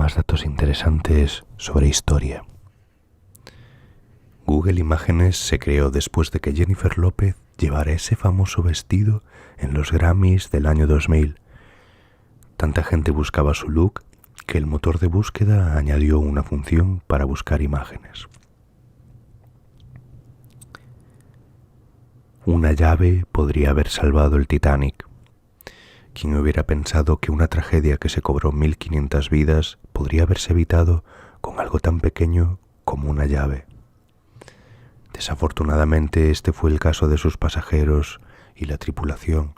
más datos interesantes sobre historia. Google Imágenes se creó después de que Jennifer López llevara ese famoso vestido en los Grammys del año 2000. Tanta gente buscaba su look que el motor de búsqueda añadió una función para buscar imágenes. Una llave podría haber salvado el Titanic. ¿Quién hubiera pensado que una tragedia que se cobró 1500 vidas podría haberse evitado con algo tan pequeño como una llave? Desafortunadamente, este fue el caso de sus pasajeros y la tripulación.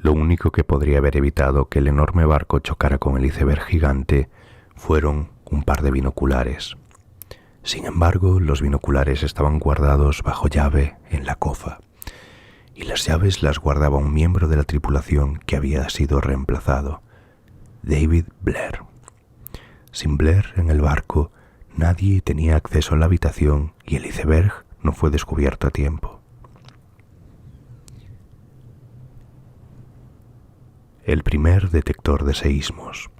Lo único que podría haber evitado que el enorme barco chocara con el iceberg gigante fueron un par de binoculares. Sin embargo, los binoculares estaban guardados bajo llave en la cofa, y las llaves las guardaba un miembro de la tripulación que había sido reemplazado, David Blair. Sin Blair en el barco, nadie tenía acceso a la habitación y el iceberg no fue descubierto a tiempo. El primer detector de seísmos.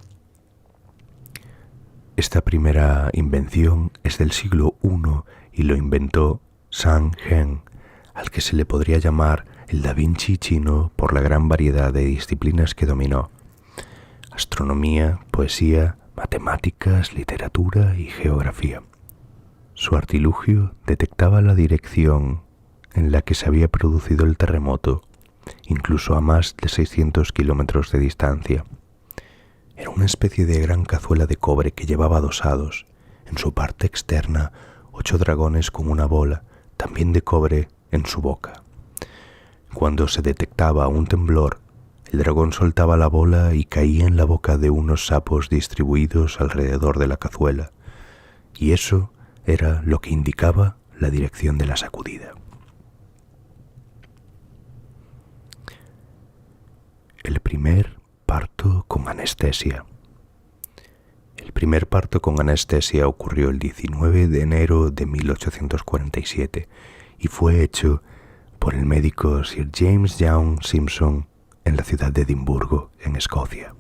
Esta primera invención es del siglo I y lo inventó Zhang Heng, al que se le podría llamar el Da Vinci chino por la gran variedad de disciplinas que dominó: astronomía, poesía, matemáticas, literatura y geografía. Su artilugio detectaba la dirección en la que se había producido el terremoto, incluso a más de 600 kilómetros de distancia. Era una especie de gran cazuela de cobre que llevaba adosados, en su parte externa, 8 dragones con una bola, también de cobre, en su boca. Cuando se detectaba un temblor, el dragón soltaba la bola y caía en la boca de unos sapos distribuidos alrededor de la cazuela, y eso era lo que indicaba la dirección de la sacudida. El primer parto con anestesia. El primer parto con anestesia ocurrió el 19 de enero de 1847 y fue hecho por el médico Sir James Young Simpson en la ciudad de Edimburgo, en Escocia.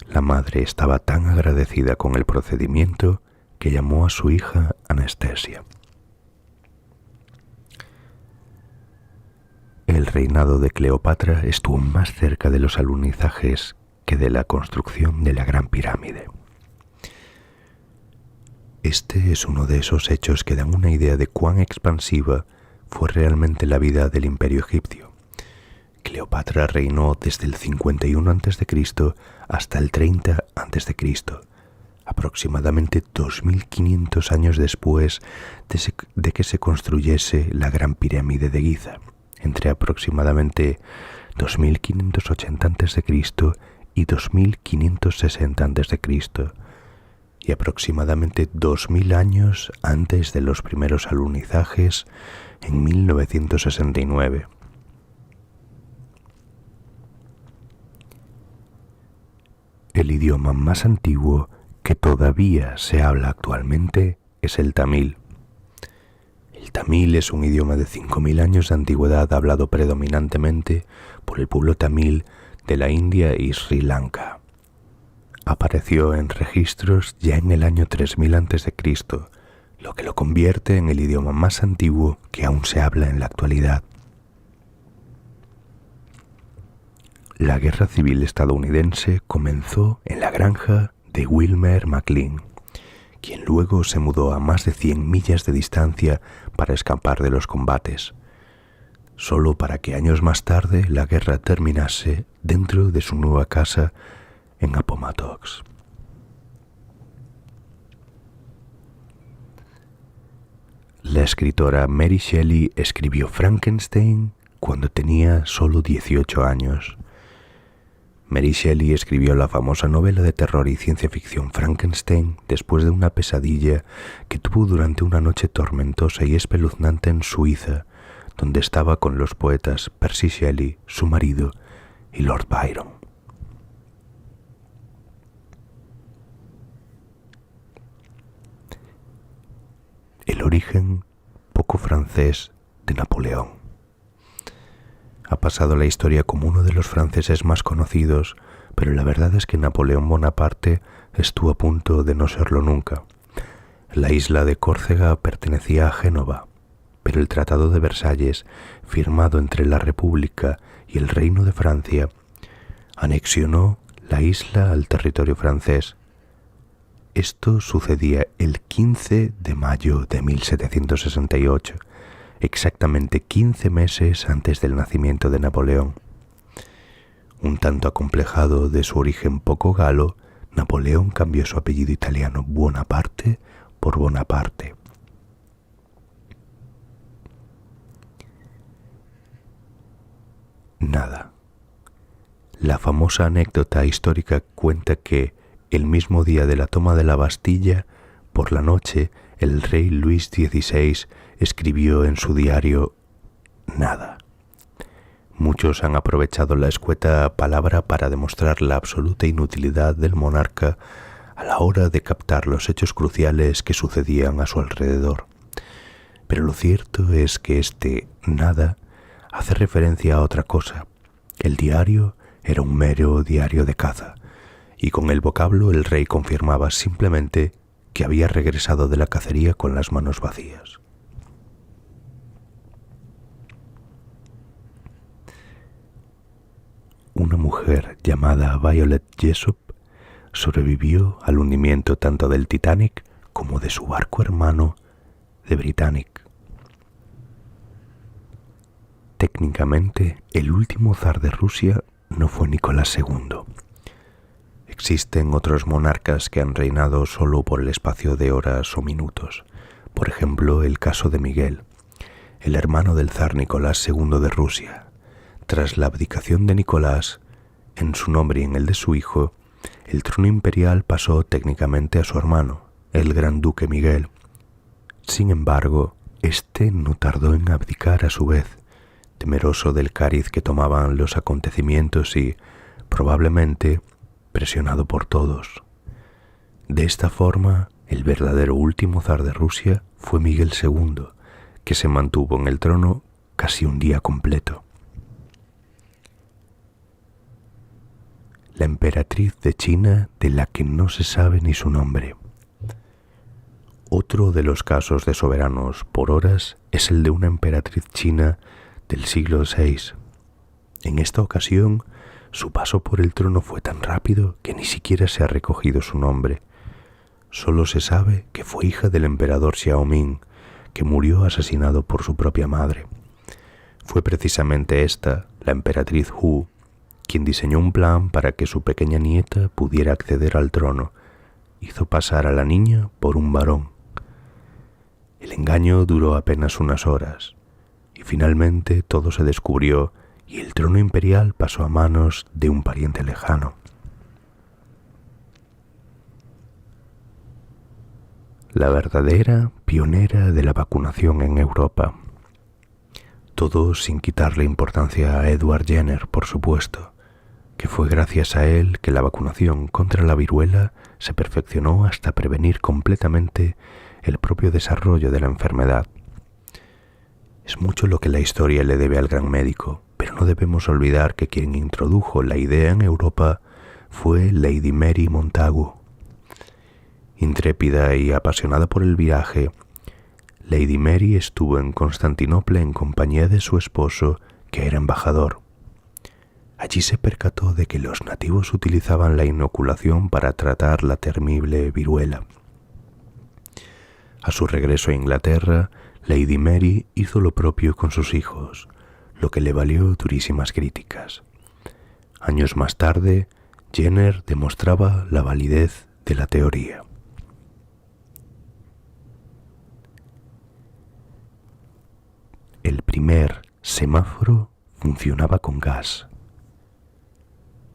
La madre estaba tan agradecida con el procedimiento que llamó a su hija Anastasia. El reinado de Cleopatra estuvo más cerca de los alunizajes que de la construcción de la Gran Pirámide. Este es uno de esos hechos que dan una idea de cuán expansiva fue realmente la vida del Imperio egipcio. Cleopatra reinó desde el 51 a.C. hasta el 30 a.C., aproximadamente 2500 años después de que se construyese la Gran Pirámide de Giza, entre aproximadamente 2580 a.C. y 2560 a.C., y aproximadamente 2000 años antes de los primeros alunizajes en 1969. El idioma más antiguo que todavía se habla actualmente es el tamil. El tamil es un idioma de 5000 años de antigüedad hablado predominantemente por el pueblo tamil de la India y Sri Lanka. Apareció en registros ya en el año 3000 a.C., lo que lo convierte en el idioma más antiguo que aún se habla en la actualidad. La Guerra Civil estadounidense comenzó en la granja de Wilmer McLean, quien luego se mudó a más de 100 millas de distancia para escapar de los combates, solo para que años más tarde la guerra terminase dentro de su nueva casa en Appomattox. La escritora Mary Shelley escribió Frankenstein cuando tenía solo 18 años. Mary Shelley escribió la famosa novela de terror y ciencia ficción Frankenstein después de una pesadilla que tuvo durante una noche tormentosa y espeluznante en Suiza, donde estaba con los poetas Percy Shelley, su marido, y Lord Byron. El origen poco francés de Napoleón. Ha pasado a la historia como uno de los franceses más conocidos, pero la verdad es que Napoleón Bonaparte estuvo a punto de no serlo nunca. La isla de Córcega pertenecía a Génova, pero el Tratado de Versalles, firmado entre la República y el Reino de Francia, anexionó la isla al territorio francés. Esto sucedía el 15 de mayo de 1768, exactamente 15 meses antes del nacimiento de Napoleón. Un tanto acomplejado de su origen poco galo, Napoleón cambió su apellido italiano Buonaparte por Bonaparte. Nada. La famosa anécdota histórica cuenta que, el mismo día de la toma de la Bastilla, por la noche, el rey Luis XVI escribió en su diario nada. Muchos han aprovechado la escueta palabra para demostrar la absoluta inutilidad del monarca a la hora de captar los hechos cruciales que sucedían a su alrededor. Pero lo cierto es que este nada hace referencia a otra cosa. El diario era un mero diario de caza, y con el vocablo el rey confirmaba simplemente que había regresado de la cacería con las manos vacías. Una mujer llamada Violet Jessop sobrevivió al hundimiento tanto del Titanic como de su barco hermano de Britannic. Técnicamente, el último zar de Rusia no fue Nicolás II. Existen otros monarcas que han reinado solo por el espacio de horas o minutos. Por ejemplo, el caso de Miguel, el hermano del zar Nicolás II de Rusia. Tras la abdicación de Nicolás, en su nombre y en el de su hijo, el trono imperial pasó técnicamente a su hermano, el gran duque Miguel. Sin embargo, este no tardó en abdicar a su vez, temeroso del cariz que tomaban los acontecimientos y, probablemente, presionado por todos. De esta forma, el verdadero último zar de Rusia fue Miguel II, que se mantuvo en el trono casi un día completo. La emperatriz de China, de la que no se sabe ni su nombre. Otro de los casos de soberanos por horas es el de una emperatriz china del siglo VI. En esta ocasión, su paso por el trono fue tan rápido que ni siquiera se ha recogido su nombre. Solo se sabe que fue hija del emperador Xiaoming, que murió asesinado por su propia madre. Fue precisamente esta, la emperatriz Hu, quien diseñó un plan para que su pequeña nieta pudiera acceder al trono. Hizo pasar a la niña por un varón. El engaño duró apenas unas horas, y finalmente todo se descubrió y el trono imperial pasó a manos de un pariente lejano. La verdadera pionera de la vacunación en Europa. Todo sin quitarle importancia a Edward Jenner, por supuesto, que fue gracias a él que la vacunación contra la viruela se perfeccionó hasta prevenir completamente el propio desarrollo de la enfermedad. Es mucho lo que la historia le debe al gran médico, pero no debemos olvidar que quien introdujo la idea en Europa fue Lady Mary Montagu. Intrépida y apasionada por el viaje, Lady Mary estuvo en Constantinopla en compañía de su esposo, que era embajador. Allí se percató de que los nativos utilizaban la inoculación para tratar la temible viruela. A su regreso a Inglaterra, Lady Mary hizo lo propio con sus hijos, lo que le valió durísimas críticas. Años más tarde, Jenner demostraba la validez de la teoría. El primer semáforo funcionaba con gas.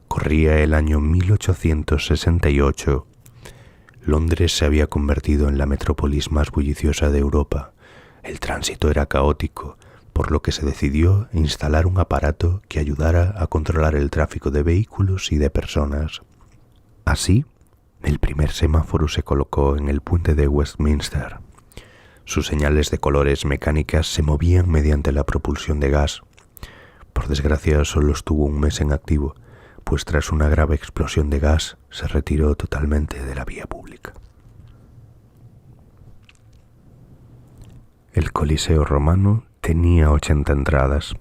Corría el año 1868. Londres se había convertido en la metrópolis más bulliciosa de Europa. El tránsito era caótico, por lo que se decidió instalar un aparato que ayudara a controlar el tráfico de vehículos y de personas. Así, el primer semáforo se colocó en el puente de Westminster. Sus señales de colores mecánicas se movían mediante la propulsión de gas. Por desgracia, solo estuvo un mes en activo, pues tras una grave explosión de gas se retiró totalmente de la vía pública. El Coliseo romano tenía 80 entradas.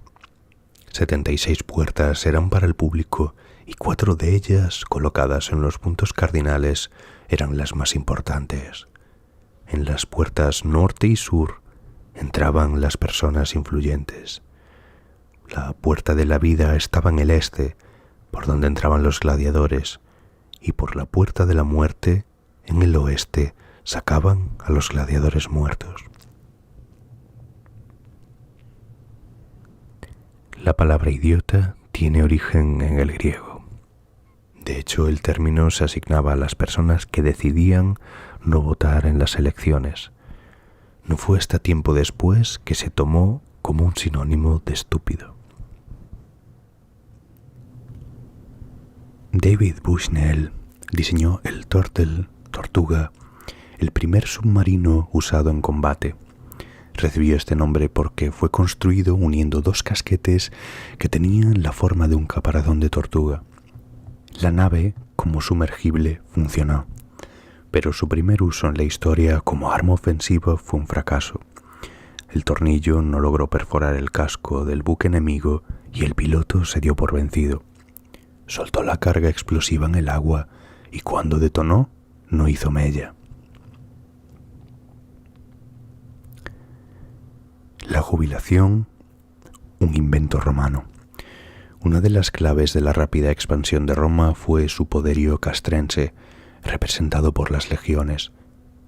76 puertas eran para el público y 4 de ellas, colocadas en los puntos cardinales, eran las más importantes. En las puertas norte y sur entraban las personas influyentes. La puerta de la vida estaba en el este, por donde entraban los gladiadores, y por la puerta de la muerte, en el oeste, sacaban a los gladiadores muertos. La palabra idiota tiene origen en el griego. De hecho, el término se asignaba a las personas que decidían no votar en las elecciones. No fue hasta tiempo después que se tomó como un sinónimo de estúpido. David Bushnell diseñó el Turtle, tortuga, el primer submarino usado en combate. Recibió este nombre porque fue construido uniendo 2 casquetes que tenían la forma de un caparazón de tortuga. La nave, como sumergible, funcionó, pero su primer uso en la historia como arma ofensiva fue un fracaso. El tornillo no logró perforar el casco del buque enemigo y el piloto se dio por vencido. Soltó la carga explosiva en el agua y cuando detonó, no hizo mella. La jubilación, un invento romano. Una de las claves de la rápida expansión de Roma fue su poderío castrense, representado por las legiones.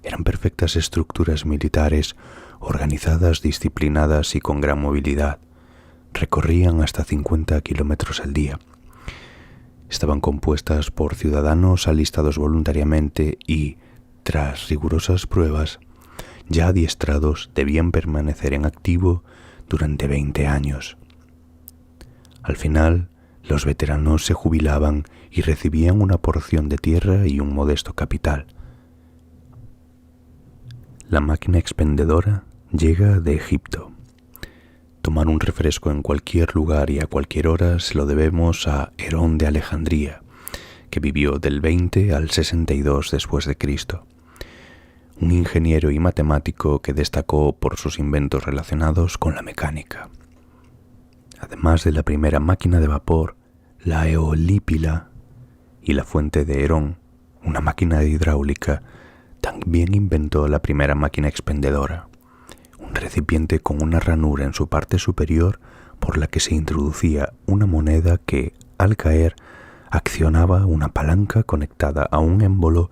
Eran perfectas estructuras militares, organizadas, disciplinadas y con gran movilidad. Recorrían hasta 50 kilómetros al día. Estaban compuestas por ciudadanos alistados voluntariamente y, tras rigurosas pruebas, ya adiestrados, debían permanecer en activo durante 20 años. Al final, los veteranos se jubilaban y recibían una porción de tierra y un modesto capital. La máquina expendedora llega de Egipto. Tomar un refresco en cualquier lugar y a cualquier hora se lo debemos a Herón de Alejandría, que vivió del 20 al 62 después de Cristo. Un ingeniero y matemático que destacó por sus inventos relacionados con la mecánica. Además de la primera máquina de vapor, la eolípila y la fuente de Herón, una máquina hidráulica, también inventó la primera máquina expendedora, un recipiente con una ranura en su parte superior por la que se introducía una moneda que, al caer, accionaba una palanca conectada a un émbolo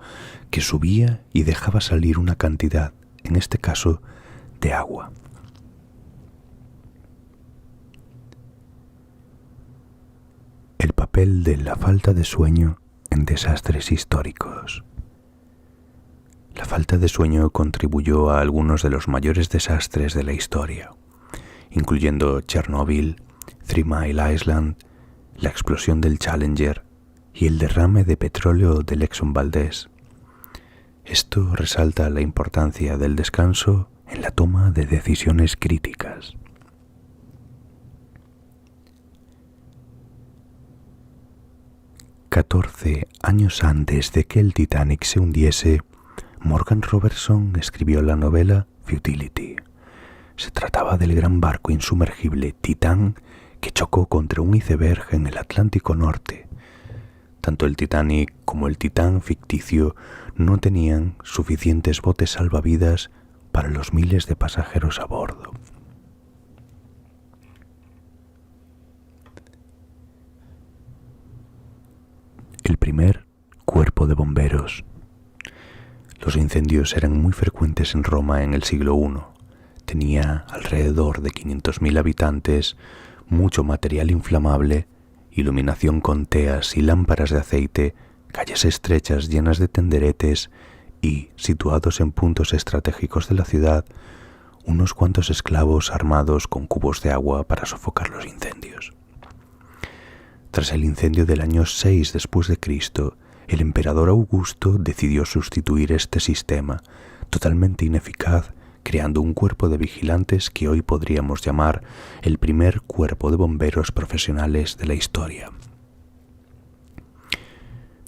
que subía y dejaba salir una cantidad, en este caso, de agua. El papel de la falta de sueño en desastres históricos. La falta de sueño contribuyó a algunos de los mayores desastres de la historia, incluyendo Chernobyl, 3 Mile Island, la explosión del Challenger y el derrame de petróleo del Exxon Valdez. Esto resalta la importancia del descanso en la toma de decisiones críticas. «14 años antes de que el Titanic se hundiese, Morgan Robertson escribió la novela Futility. Se trataba del gran barco insumergible Titán que chocó contra un iceberg en el Atlántico Norte. Tanto el Titanic como el Titán ficticio no tenían suficientes botes salvavidas para los miles de pasajeros a bordo. El primer cuerpo de bomberos. Los incendios eran muy frecuentes en Roma en el siglo I. Tenía alrededor de 500.000 habitantes, mucho material inflamable, iluminación con teas y lámparas de aceite, calles estrechas llenas de tenderetes y, situados en puntos estratégicos de la ciudad, unos cuantos esclavos armados con cubos de agua para sofocar los incendios. Tras el incendio del año 6 después de Cristo, el emperador Augusto decidió sustituir este sistema, totalmente ineficaz, creando un cuerpo de vigilantes que hoy podríamos llamar el primer cuerpo de bomberos profesionales de la historia.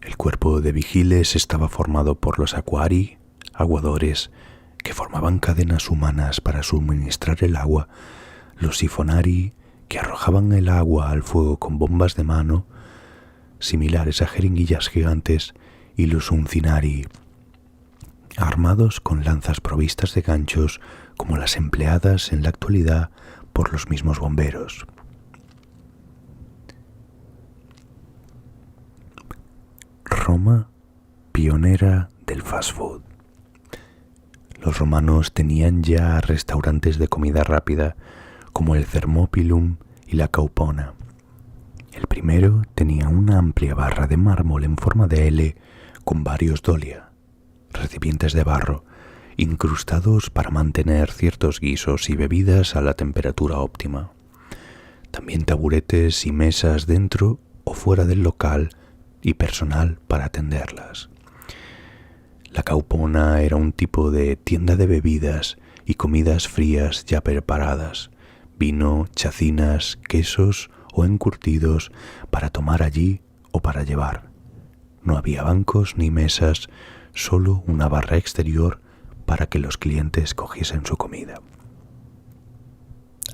El cuerpo de vigiles estaba formado por los aquari, aguadores, que formaban cadenas humanas para suministrar el agua, los sifonari, que arrojaban el agua al fuego con bombas de mano, similares a jeringuillas gigantes, y los uncinari, armados con lanzas provistas de ganchos como las empleadas en la actualidad por los mismos bomberos. Roma, pionera del fast food. Los romanos tenían ya restaurantes de comida rápida como el Thermopylum y la Caupona. El primero tenía una amplia barra de mármol en forma de L con varios dolia, recipientes de barro, incrustados para mantener ciertos guisos y bebidas a la temperatura óptima. También taburetes y mesas dentro o fuera del local y personal para atenderlas. La Caupona era un tipo de tienda de bebidas y comidas frías ya preparadas, vino, chacinas, quesos o encurtidos para tomar allí o para llevar. No había bancos ni mesas, solo una barra exterior para que los clientes cogiesen su comida.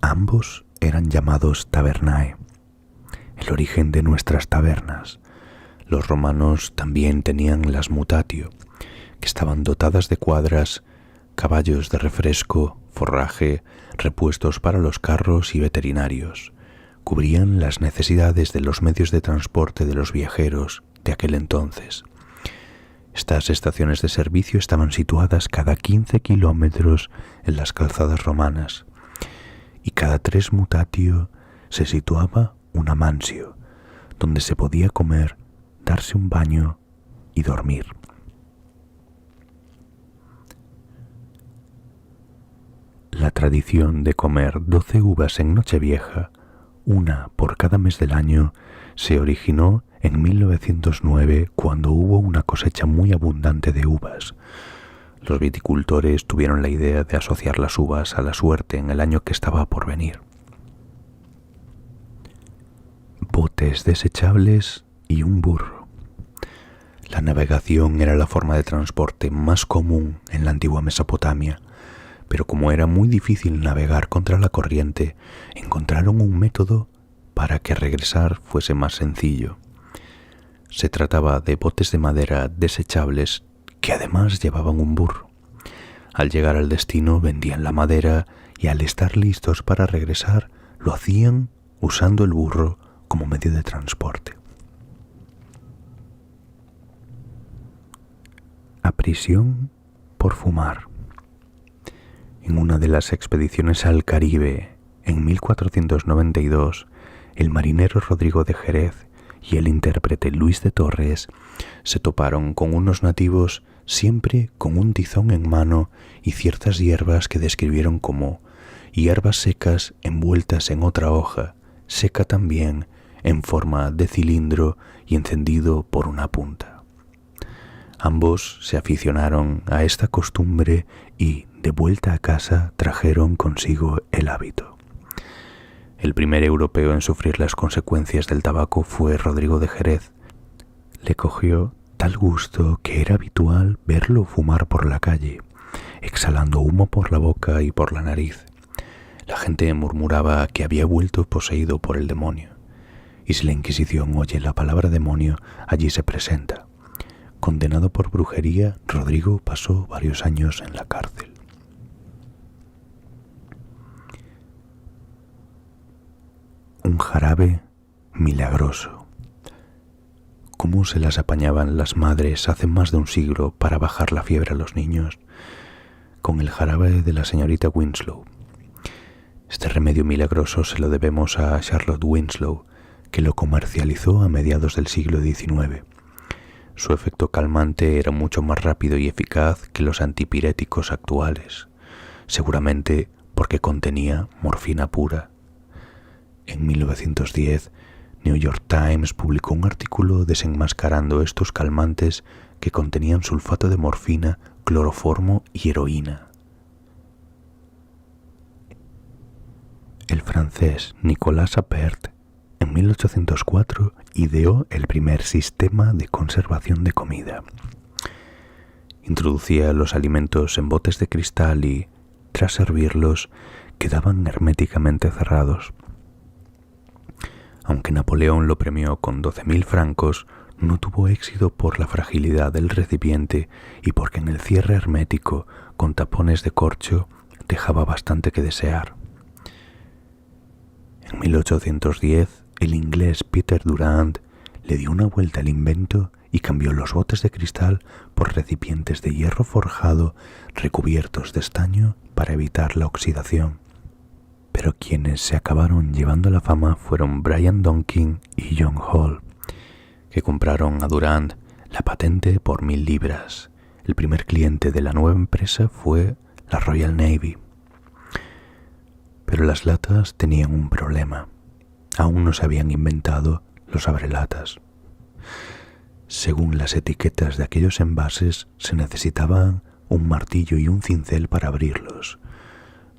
Ambos eran llamados tabernae, el origen de nuestras tabernas. Los romanos también tenían las mutatio, que estaban dotadas de cuadras, caballos de refresco, forraje, repuestos para los carros y veterinarios. Cubrían las necesidades de los medios de transporte de los viajeros de aquel entonces. Estas estaciones de servicio estaban situadas cada 15 kilómetros en las calzadas romanas, y cada 3 mutatio se situaba una mansio, donde se podía comer, darse un baño y dormir. La tradición de comer 12 uvas en Nochevieja, una por cada mes del año, se originó en 1909 cuando hubo una cosecha muy abundante de uvas. Los viticultores tuvieron la idea de asociar las uvas a la suerte en el año que estaba por venir. Botes desechables y un burro. La navegación era la forma de transporte más común en la antigua Mesopotamia, pero como era muy difícil navegar contra la corriente, encontraron un método para que regresar fuese más sencillo. Se trataba de botes de madera desechables que además llevaban un burro. Al llegar al destino vendían la madera y al estar listos para regresar lo hacían usando el burro como medio de transporte. A prisión por fumar. En una de las expediciones al Caribe, en 1492, el marinero Rodrigo de Jerez y el intérprete Luis de Torres se toparon con unos nativos siempre con un tizón en mano y ciertas hierbas que describieron como hierbas secas envueltas en otra hoja, seca también, en forma de cilindro y encendido por una punta. Ambos se aficionaron a esta costumbre y, de vuelta a casa, trajeron consigo el hábito. El primer europeo en sufrir las consecuencias del tabaco fue Rodrigo de Jerez. Le cogió tal gusto que era habitual verlo fumar por la calle, exhalando humo por la boca y por la nariz. La gente murmuraba que había vuelto poseído por el demonio. Y si la Inquisición oye la palabra demonio, allí se presenta. Condenado por brujería, Rodrigo pasó varios años en la cárcel. Un jarabe milagroso. ¿Cómo se las apañaban las madres hace más de un siglo para bajar la fiebre a los niños? Con el jarabe de la señorita Winslow. Este remedio milagroso se lo debemos a Charlotte Winslow, que lo comercializó a mediados del siglo XIX. Su efecto calmante era mucho más rápido y eficaz que los antipiréticos actuales, seguramente porque contenía morfina pura. En 1910, New York Times publicó un artículo desenmascarando estos calmantes que contenían sulfato de morfina, cloroformo y heroína. El francés Nicolas Appert, en 1804, ideó el primer sistema de conservación de comida. Introducía los alimentos en botes de cristal y, tras servirlos, quedaban herméticamente cerrados. Aunque Napoleón lo premió con 12.000 francos, no tuvo éxito por la fragilidad del recipiente y porque en el cierre hermético, con tapones de corcho, dejaba bastante que desear. En 1810, el inglés Peter Durand le dio una vuelta al invento y cambió los botes de cristal por recipientes de hierro forjado recubiertos de estaño para evitar la oxidación. Pero quienes se acabaron llevando la fama fueron Brian Donkin y John Hall, que compraron a Durand la patente por 1.000 libras. El primer cliente de la nueva empresa fue la Royal Navy. Pero las latas tenían un problema. Aún no se habían inventado los abrelatas. Según las etiquetas de aquellos envases, se necesitaban un martillo y un cincel para abrirlos.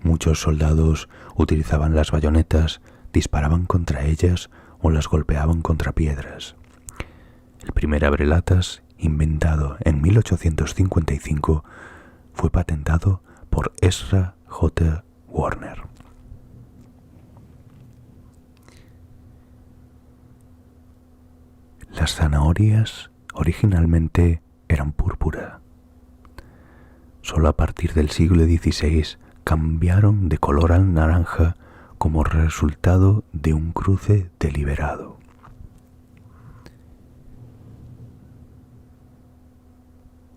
Muchos soldados utilizaban las bayonetas, disparaban contra ellas o las golpeaban contra piedras. El primer abrelatas, inventado en 1855, fue patentado por Ezra J. Warner. Las zanahorias originalmente eran púrpura. Solo a partir del siglo XVI cambiaron de color al naranja como resultado de un cruce deliberado.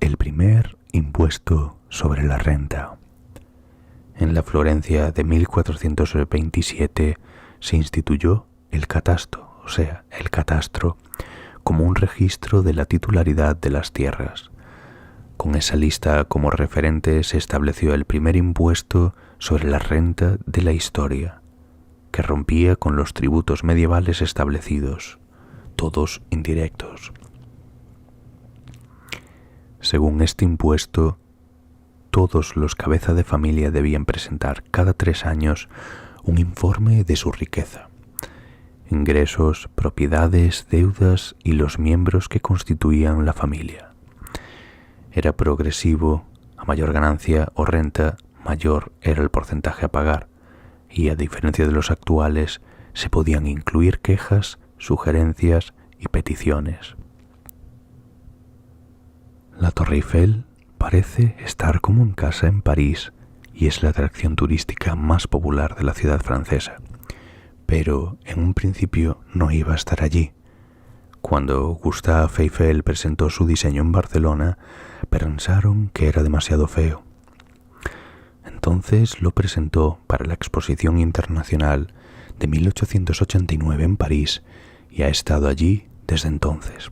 El primer impuesto sobre la renta. En la Florencia de 1427 se instituyó el catasto, o sea, el catastro, como un registro de la titularidad de las tierras. Con esa lista como referente se estableció el primer impuesto sobre la renta de la historia, que rompía con los tributos medievales establecidos, todos indirectos. Según este impuesto, todos los cabeza de familia debían presentar cada 3 años un informe de su riqueza, ingresos, propiedades, deudas y los miembros que constituían la familia. Era progresivo, a mayor ganancia o renta, mayor era el porcentaje a pagar, y a diferencia de los actuales, se podían incluir quejas, sugerencias y peticiones. La Torre Eiffel parece estar como en casa en París y es la atracción turística más popular de la ciudad francesa. Pero en un principio no iba a estar allí. Cuando Gustave Eiffel presentó su diseño en Barcelona, pensaron que era demasiado feo. Entonces lo presentó para la Exposición Internacional de 1889 en París y ha estado allí desde entonces.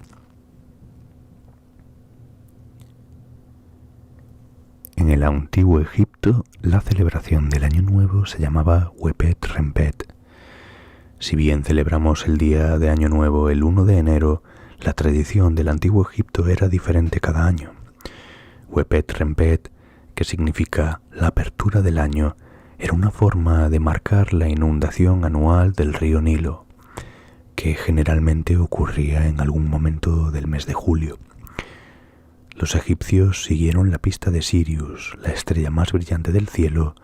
En el antiguo Egipto, la celebración del Año Nuevo se llamaba Wepet Rempet. Si bien celebramos el día de Año Nuevo el 1 de enero, la tradición del antiguo Egipto era diferente cada año. Wepet Rempet, que significa la apertura del año, era una forma de marcar la inundación anual del río Nilo, que generalmente ocurría en algún momento del mes de julio. Los egipcios siguieron la pista de Sirius, la estrella más brillante del cielo,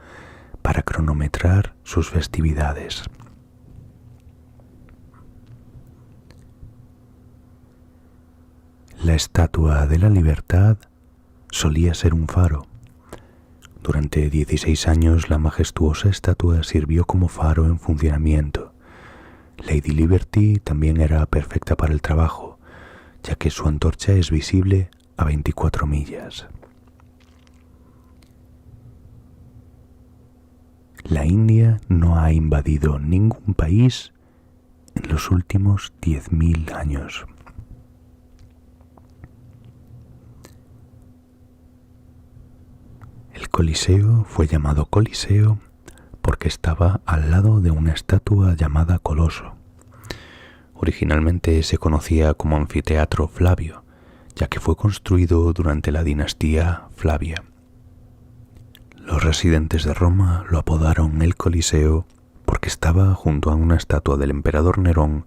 para cronometrar sus festividades. La Estatua de la Libertad solía ser un faro. Durante 16 años la majestuosa estatua sirvió como faro en funcionamiento. Lady Liberty también era perfecta para el trabajo, ya que su antorcha es visible a 24 millas. La India no ha invadido ningún país en los últimos 10.000 años. El Coliseo fue llamado Coliseo porque estaba al lado de una estatua llamada Coloso. Originalmente se conocía como Anfiteatro Flavio, ya que fue construido durante la dinastía Flavia. Los residentes de Roma lo apodaron el Coliseo porque estaba junto a una estatua del emperador Nerón,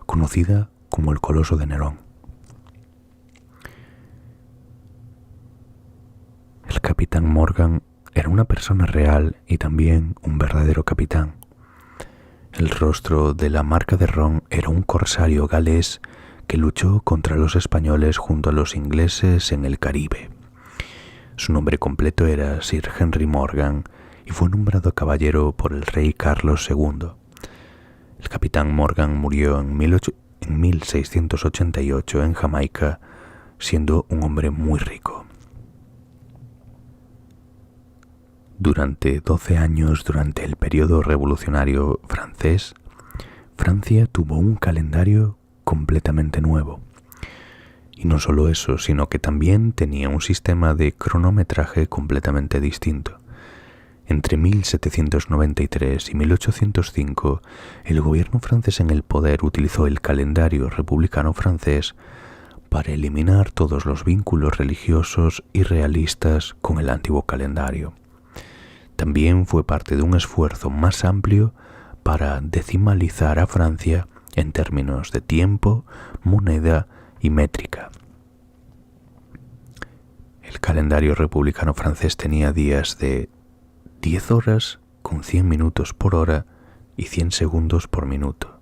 conocida como el Coloso de Nerón. El capitán Morgan era una persona real y también un verdadero capitán. El rostro de la marca de Ron era un corsario galés que luchó contra los españoles junto a los ingleses en el Caribe. Su nombre completo era Sir Henry Morgan y fue nombrado caballero por el rey Carlos II. El capitán Morgan murió en 1688 en Jamaica, siendo un hombre muy rico. Durante 12 años, durante el periodo revolucionario francés, Francia tuvo un calendario completamente nuevo. Y no solo eso, sino que también tenía un sistema de cronometraje completamente distinto. Entre 1793 y 1805, el gobierno francés en el poder utilizó el calendario republicano francés para eliminar todos los vínculos religiosos y realistas con el antiguo calendario. También fue parte de un esfuerzo más amplio para decimalizar a Francia en términos de tiempo, moneda y métrica. El calendario republicano francés tenía días de 10 horas con 100 minutos por hora y 100 segundos por minuto.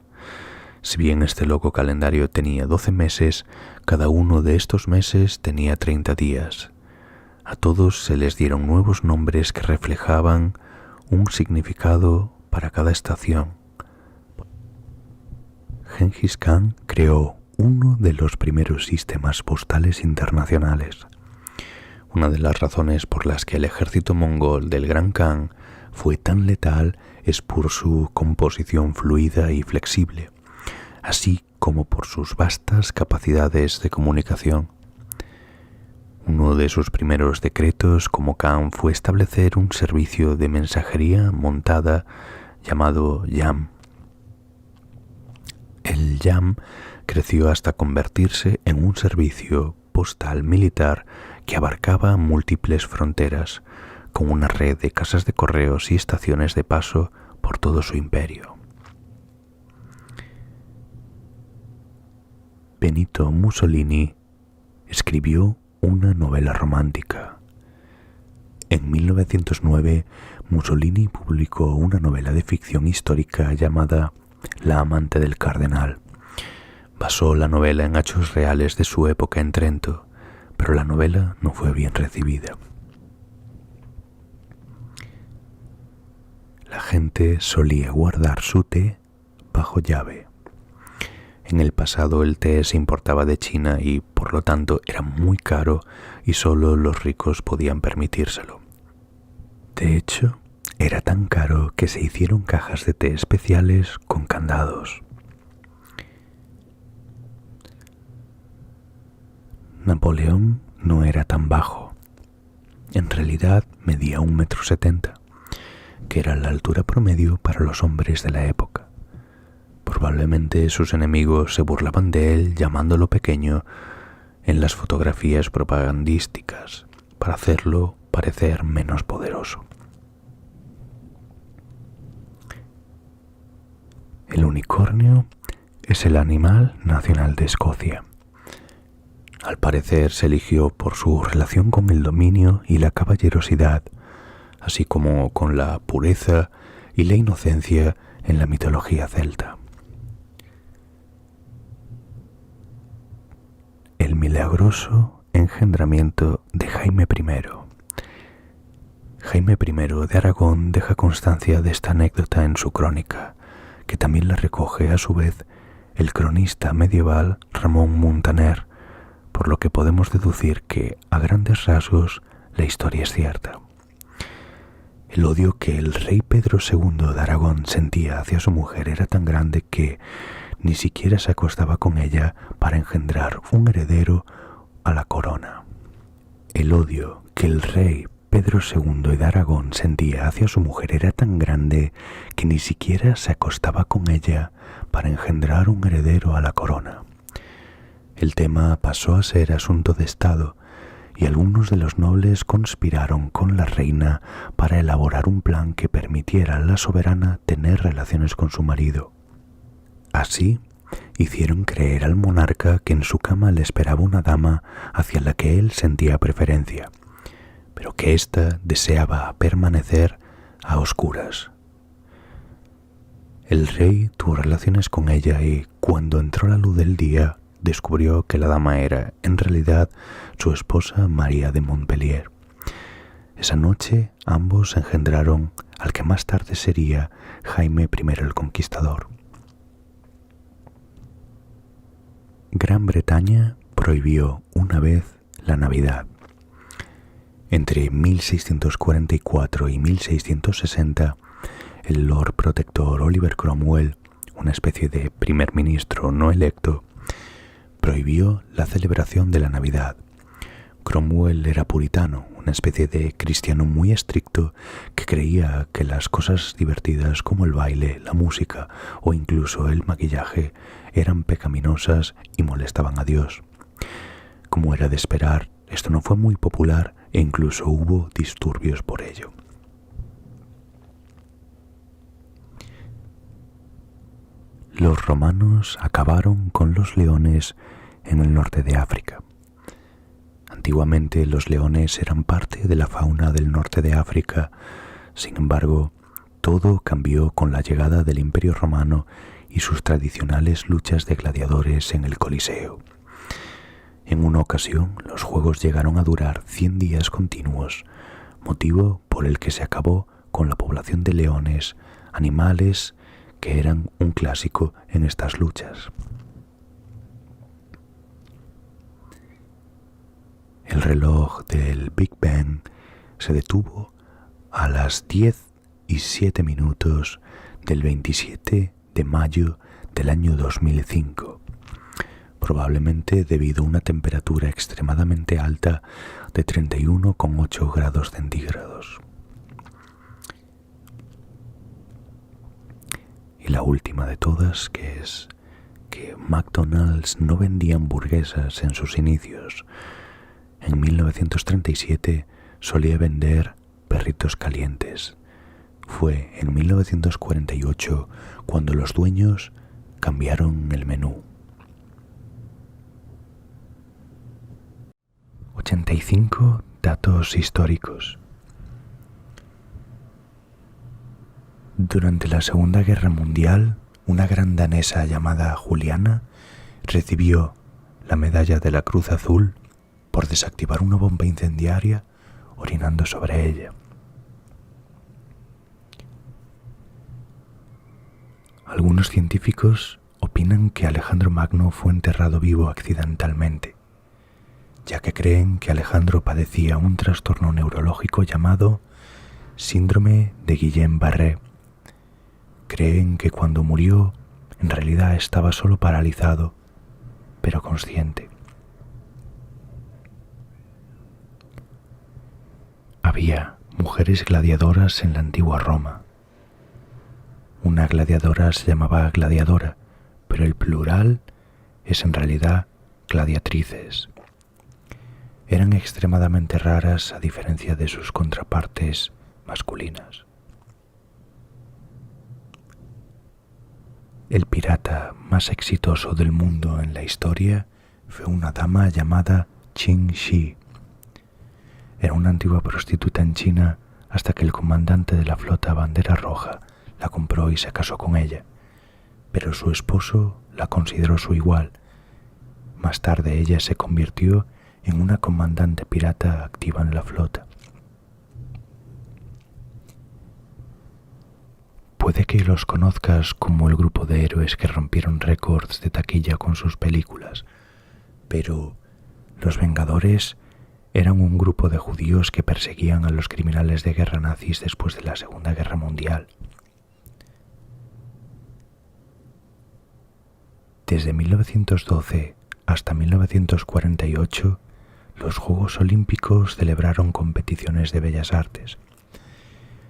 Si bien este loco calendario tenía 12 meses, cada uno de estos meses tenía 30 días. A todos se les dieron nuevos nombres que reflejaban un significado para cada estación. Gengis Khan creó uno de los primeros sistemas postales internacionales. Una de las razones por las que el ejército mongol del Gran Khan fue tan letal es por su composición fluida y flexible, así como por sus vastas capacidades de comunicación. Uno de sus primeros decretos como Khan fue establecer un servicio de mensajería montada llamado YAM. El YAM creció hasta convertirse en un servicio postal militar que abarcaba múltiples fronteras, con una red de casas de correos y estaciones de paso por todo su imperio. Benito Mussolini escribió una novela romántica. En 1909, Mussolini publicó una novela de ficción histórica llamada La amante del cardenal. Basó la novela en hechos reales de su época en Trento, pero la novela no fue bien recibida. La gente solía guardar su té bajo llave. En el pasado el té se importaba de China y, por lo tanto, era muy caro y solo los ricos podían permitírselo. De hecho, era tan caro que se hicieron cajas de té especiales con candados. Napoleón no era tan bajo. En realidad medía 1,70 m, que era la altura promedio para los hombres de la época. Probablemente sus enemigos se burlaban de él llamándolo pequeño en las fotografías propagandísticas para hacerlo parecer menos poderoso. El unicornio es el animal nacional de Escocia. Al parecer se eligió por su relación con el dominio y la caballerosidad, así como con la pureza y la inocencia en la mitología celta. El milagroso engendramiento de Jaime I. Jaime I de Aragón deja constancia de esta anécdota en su crónica, que también la recoge a su vez el cronista medieval Ramón Muntaner, por lo que podemos deducir que, a grandes rasgos, la historia es cierta. El odio que el rey Pedro II de Aragón sentía hacia su mujer era tan grande que ni siquiera se acostaba con ella para engendrar un heredero a la corona. El odio que el rey Pedro II de Aragón sentía hacia su mujer era tan grande que ni siquiera se acostaba con ella para engendrar un heredero a la corona. El tema pasó a ser asunto de Estado y algunos de los nobles conspiraron con la reina para elaborar un plan que permitiera a la soberana tener relaciones con su marido. Así, hicieron creer al monarca que en su cama le esperaba una dama hacia la que él sentía preferencia, pero que ésta deseaba permanecer a oscuras. El rey tuvo relaciones con ella y, cuando entró la luz del día, descubrió que la dama era, en realidad, su esposa María de Montpellier. Esa noche ambos engendraron al que más tarde sería Jaime I el Conquistador. Gran Bretaña prohibió una vez la Navidad. Entre 1644 y 1660, el Lord Protector Oliver Cromwell, una especie de primer ministro no electo, prohibió la celebración de la Navidad. Cromwell era puritano, una especie de cristiano muy estricto que creía que las cosas divertidas como el baile, la música o incluso el maquillaje eran pecaminosas y molestaban a Dios. Como era de esperar, esto no fue muy popular e incluso hubo disturbios por ello. Los romanos acabaron con los leones en el norte de África. Antiguamente los leones eran parte de la fauna del norte de África. Sin embargo, todo cambió con la llegada del Imperio Romano y sus tradicionales luchas de gladiadores en el Coliseo. En una ocasión, los juegos llegaron a durar 100 días continuos, motivo por el que se acabó con la población de leones, animales que eran un clásico en estas luchas. El reloj del Big Ben se detuvo a las 10:07 del 27 de mayo del año 2005, probablemente debido a una temperatura extremadamente alta de 31,8 grados centígrados. Y la última de todas, que es que McDonald's no vendía hamburguesas en sus inicios. En 1937 solía vender perritos calientes. Fue en 1948 cuando los dueños cambiaron el menú. 85 datos históricos. Durante la Segunda Guerra Mundial, una gran danesa llamada Juliana recibió la medalla de la Cruz Azul por desactivar una bomba incendiaria orinando sobre ella. Algunos científicos opinan que Alejandro Magno fue enterrado vivo accidentalmente, ya que creen que Alejandro padecía un trastorno neurológico llamado síndrome de Guillain-Barré. Creen que cuando murió, en realidad estaba solo paralizado, pero consciente. Había mujeres gladiadoras en la antigua Roma. Una gladiadora se llamaba gladiadora, pero el plural es en realidad gladiatrices. Eran extremadamente raras a diferencia de sus contrapartes masculinas. El pirata más exitoso del mundo en la historia fue una dama llamada Qin Shi. Era una antigua prostituta en China hasta que el comandante de la flota Bandera Roja la compró y se casó con ella, pero su esposo la consideró su igual. Más tarde ella se convirtió en una comandante pirata activa en la flota. Puede que los conozcas como el grupo de héroes que rompieron récords de taquilla con sus películas, pero los Vengadores eran un grupo de judíos que perseguían a los criminales de guerra nazis después de la Segunda Guerra Mundial. Desde 1912 hasta 1948, los Juegos Olímpicos celebraron competiciones de bellas artes.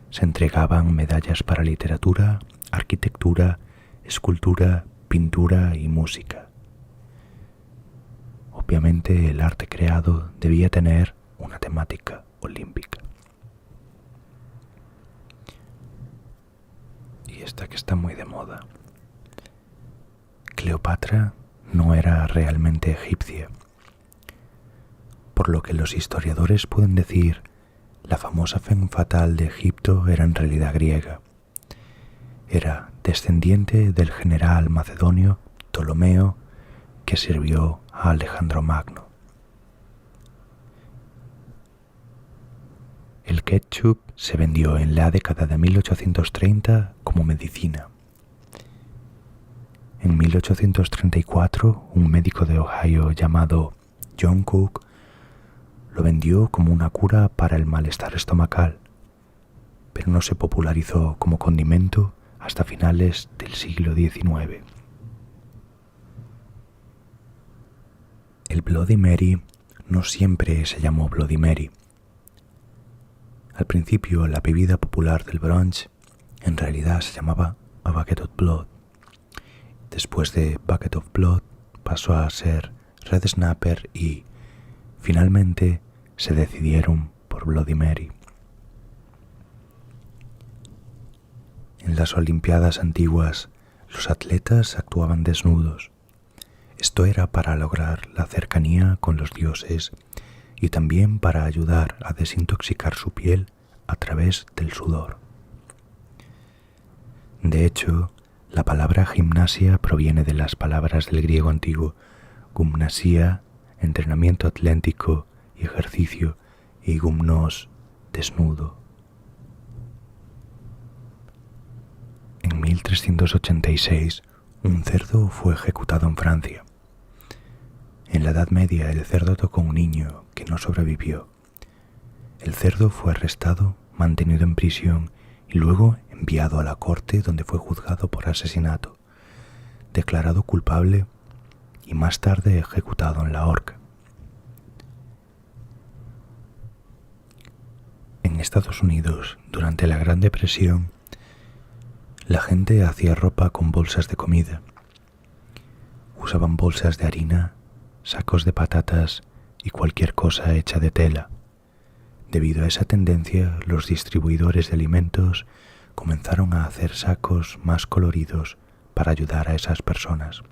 Se entregaban medallas para literatura, arquitectura, escultura, pintura y música. Obviamente el arte creado debía tener una temática olímpica. Y esta que está muy de moda. Cleopatra no era realmente egipcia, por lo que los historiadores pueden decir la famosa femme fatale de Egipto era en realidad griega. Era descendiente del general macedonio Ptolomeo que sirvió a Alejandro Magno. El ketchup se vendió en la década de 1830 como medicina. En 1834, un médico de Ohio llamado John Cook lo vendió como una cura para el malestar estomacal, pero no se popularizó como condimento hasta finales del siglo XIX. El Bloody Mary no siempre se llamó Bloody Mary. Al principio, la bebida popular del brunch en realidad se llamaba A Bucket of Blood. Después de Bucket of Blood pasó a ser Red Snapper y, finalmente, se decidieron por Bloody Mary. En las Olimpiadas antiguas, los atletas actuaban desnudos. Esto era para lograr la cercanía con los dioses y también para ayudar a desintoxicar su piel a través del sudor. De hecho, la palabra gimnasia proviene de las palabras del griego antiguo gumnasia, entrenamiento atlético y ejercicio, y gumnos, desnudo. En 1386, un cerdo fue ejecutado en Francia. En la Edad Media, el cerdo tocó a un niño que no sobrevivió. El cerdo fue arrestado, mantenido en prisión y luego enviado a la corte donde fue juzgado por asesinato, declarado culpable y más tarde ejecutado en la horca. En Estados Unidos, durante la Gran Depresión, la gente hacía ropa con bolsas de comida. Usaban bolsas de harina, sacos de patatas y cualquier cosa hecha de tela. Debido a esa tendencia, los distribuidores de alimentos comenzaron a hacer sacos más coloridos para ayudar a esas personas.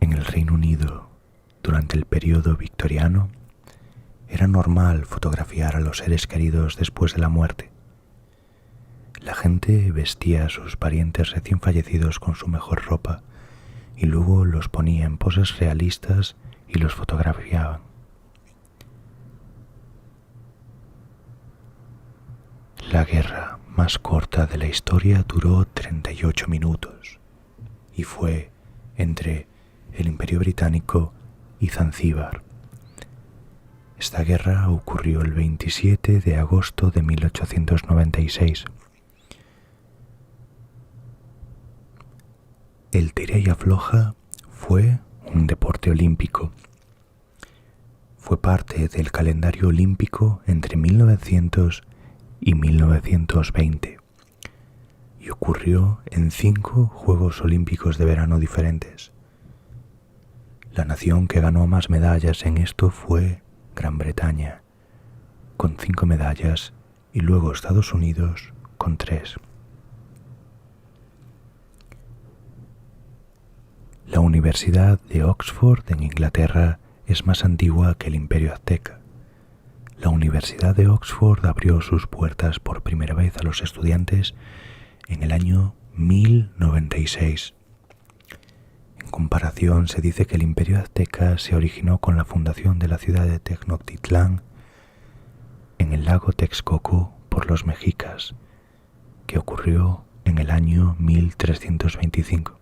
En el Reino Unido, durante el periodo victoriano, era normal fotografiar a los seres queridos después de la muerte. La gente vestía a sus parientes recién fallecidos con su mejor ropa y luego los ponía en poses realistas y los fotografiaban. La guerra más corta de la historia duró 38 minutos y fue entre el Imperio Británico y Zanzíbar. Esta guerra ocurrió el 27 de agosto de 1896. El tira y afloja fue un deporte olímpico. Fue parte del calendario olímpico entre 1900 y 1920 y ocurrió en 5 Juegos Olímpicos de verano diferentes. La nación que ganó más medallas en esto fue Gran Bretaña, con 5 medallas, y luego Estados Unidos con 3. La Universidad de Oxford en Inglaterra es más antigua que el Imperio Azteca. La Universidad de Oxford abrió sus puertas por primera vez a los estudiantes en el año 1096. En comparación, se dice que el Imperio Azteca se originó con la fundación de la ciudad de Tenochtitlán en el lago Texcoco por los mexicas, que ocurrió en el año 1325.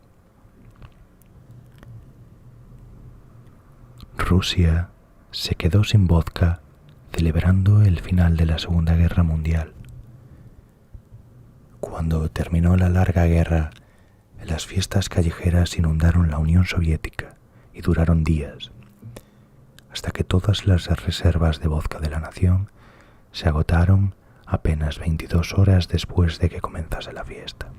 Rusia se quedó sin vodka celebrando el final de la Segunda Guerra Mundial. Cuando terminó la larga guerra, las fiestas callejeras inundaron la Unión Soviética y duraron días, hasta que todas las reservas de vodka de la nación se agotaron apenas 22 horas después de que comenzase la fiesta.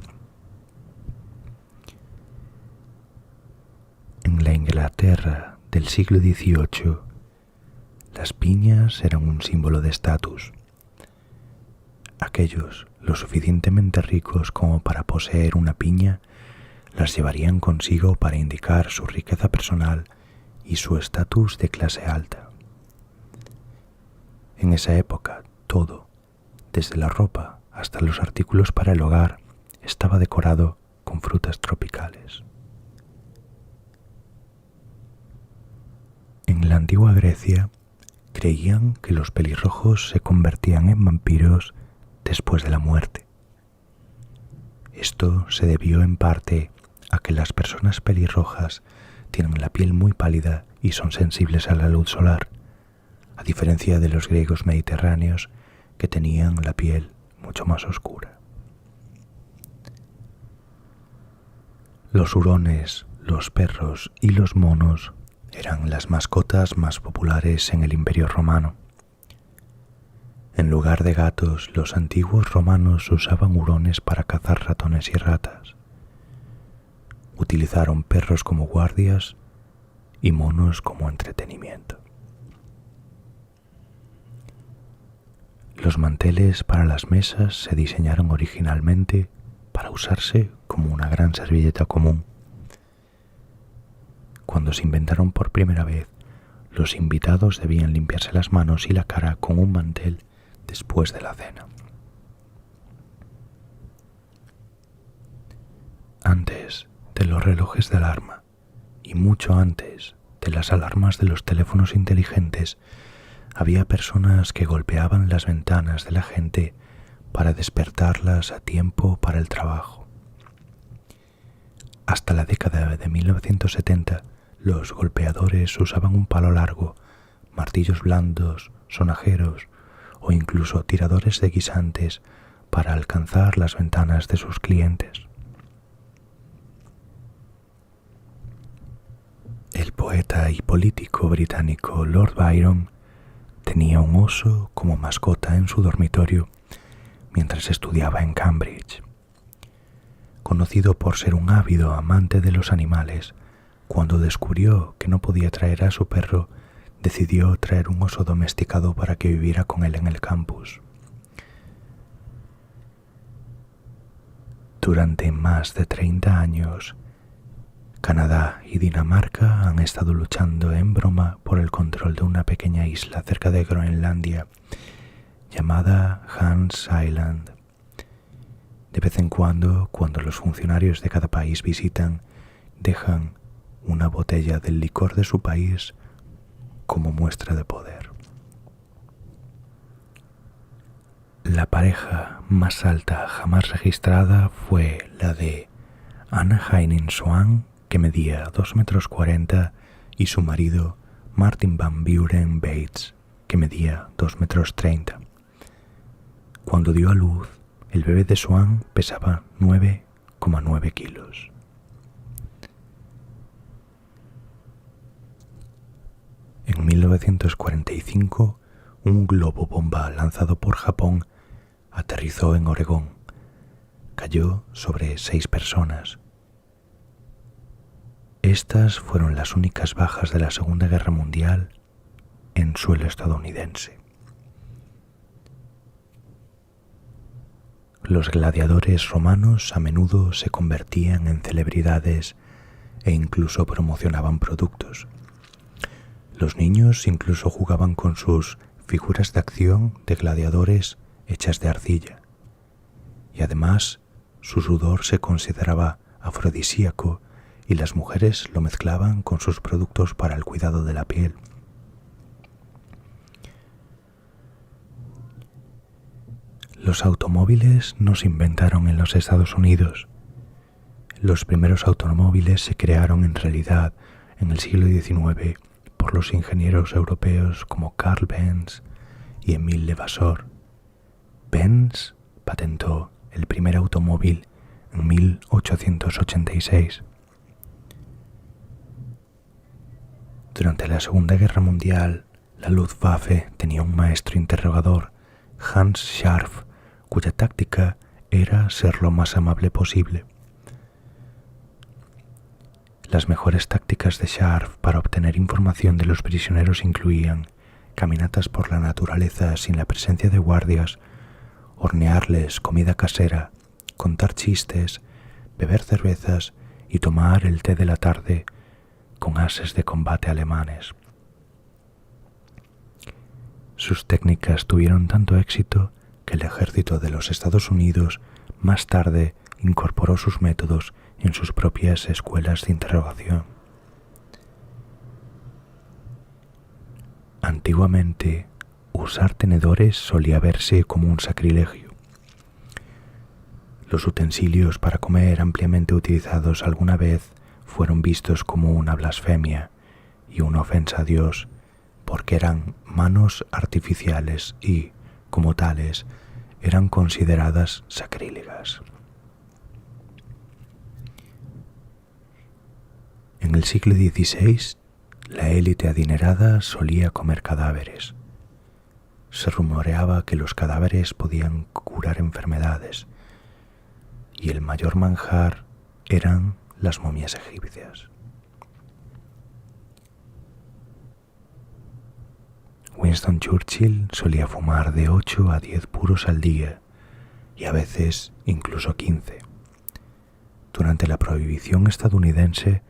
En la Inglaterra del siglo XVIII, las piñas eran un símbolo de estatus. Aquellos lo suficientemente ricos como para poseer una piña las llevarían consigo para indicar su riqueza personal y su estatus de clase alta. En esa época, todo, desde la ropa hasta los artículos para el hogar, estaba decorado con frutas tropicales. En la antigua Grecia, creían que los pelirrojos se convertían en vampiros después de la muerte. Esto se debió en parte a que las personas pelirrojas tienen la piel muy pálida y son sensibles a la luz solar, a diferencia de los griegos mediterráneos que tenían la piel mucho más oscura. Los hurones, los perros y los monos eran las mascotas más populares en el Imperio Romano. En lugar de gatos, los antiguos romanos usaban hurones para cazar ratones y ratas. Utilizaron perros como guardias y monos como entretenimiento. Los manteles para las mesas se diseñaron originalmente para usarse como una gran servilleta común. Cuando se inventaron por primera vez, los invitados debían limpiarse las manos y la cara con un mantel después de la cena. Antes de los relojes de alarma y mucho antes de las alarmas de los teléfonos inteligentes, había personas que golpeaban las ventanas de la gente para despertarlas a tiempo para el trabajo. Hasta la década de 1970, los golpeadores usaban un palo largo, martillos blandos, sonajeros o incluso tiradores de guisantes para alcanzar las ventanas de sus clientes. El poeta y político británico Lord Byron tenía un oso como mascota en su dormitorio mientras estudiaba en Cambridge. Conocido por ser un ávido amante de los animales, cuando descubrió que no podía traer a su perro, decidió traer un oso domesticado para que viviera con él en el campus. Durante más de 30 años, Canadá y Dinamarca han estado luchando en broma por el control de una pequeña isla cerca de Groenlandia llamada Hans Island. De vez en cuando los funcionarios de cada país visitan, dejan una botella del licor de su país como muestra de poder. La pareja más alta jamás registrada fue la de Anna Heinrich Swan, que medía 2,40 m, y su marido Martin Van Buren Bates, que medía 2,30 m. Cuando dio a luz, el bebé de Swan pesaba 9,9 kilos. En 1945, un globo bomba lanzado por Japón aterrizó en Oregón. Cayó sobre 6 personas. Estas fueron las únicas bajas de la Segunda Guerra Mundial en suelo estadounidense. Los gladiadores romanos a menudo se convertían en celebridades e incluso promocionaban productos. Los niños incluso jugaban con sus figuras de acción de gladiadores hechas de arcilla. Y además, su sudor se consideraba afrodisíaco y las mujeres lo mezclaban con sus productos para el cuidado de la piel. Los automóviles no se inventaron en los Estados Unidos. Los primeros automóviles se crearon en realidad en el siglo XIX por los ingenieros europeos como Carl Benz y Émile Levasseur. Benz patentó el primer automóvil en 1886. Durante la Segunda Guerra Mundial, la Luftwaffe tenía un maestro interrogador, Hans Scharf, cuya táctica era ser lo más amable posible. Las mejores tácticas de Scharf para obtener información de los prisioneros incluían caminatas por la naturaleza sin la presencia de guardias hornearles comida casera, contar chistes, beber cervezas y tomar el té de la tarde con ases de combate alemanes. Sus técnicas tuvieron tanto éxito que el ejército de los Estados Unidos más tarde incorporó sus métodos en sus propias escuelas de interrogación. Antiguamente, usar tenedores solía verse como un sacrilegio. Los utensilios para comer ampliamente utilizados alguna vez fueron vistos como una blasfemia y una ofensa a Dios, porque eran manos artificiales y, como tales, eran consideradas sacrílegas. En el siglo XVI, la élite adinerada solía comer cadáveres. Se rumoreaba que los cadáveres podían curar enfermedades, y el mayor manjar eran las momias egipcias. Winston Churchill solía fumar de 8 a 10 puros al día, y a veces incluso 15. Durante la prohibición estadounidense,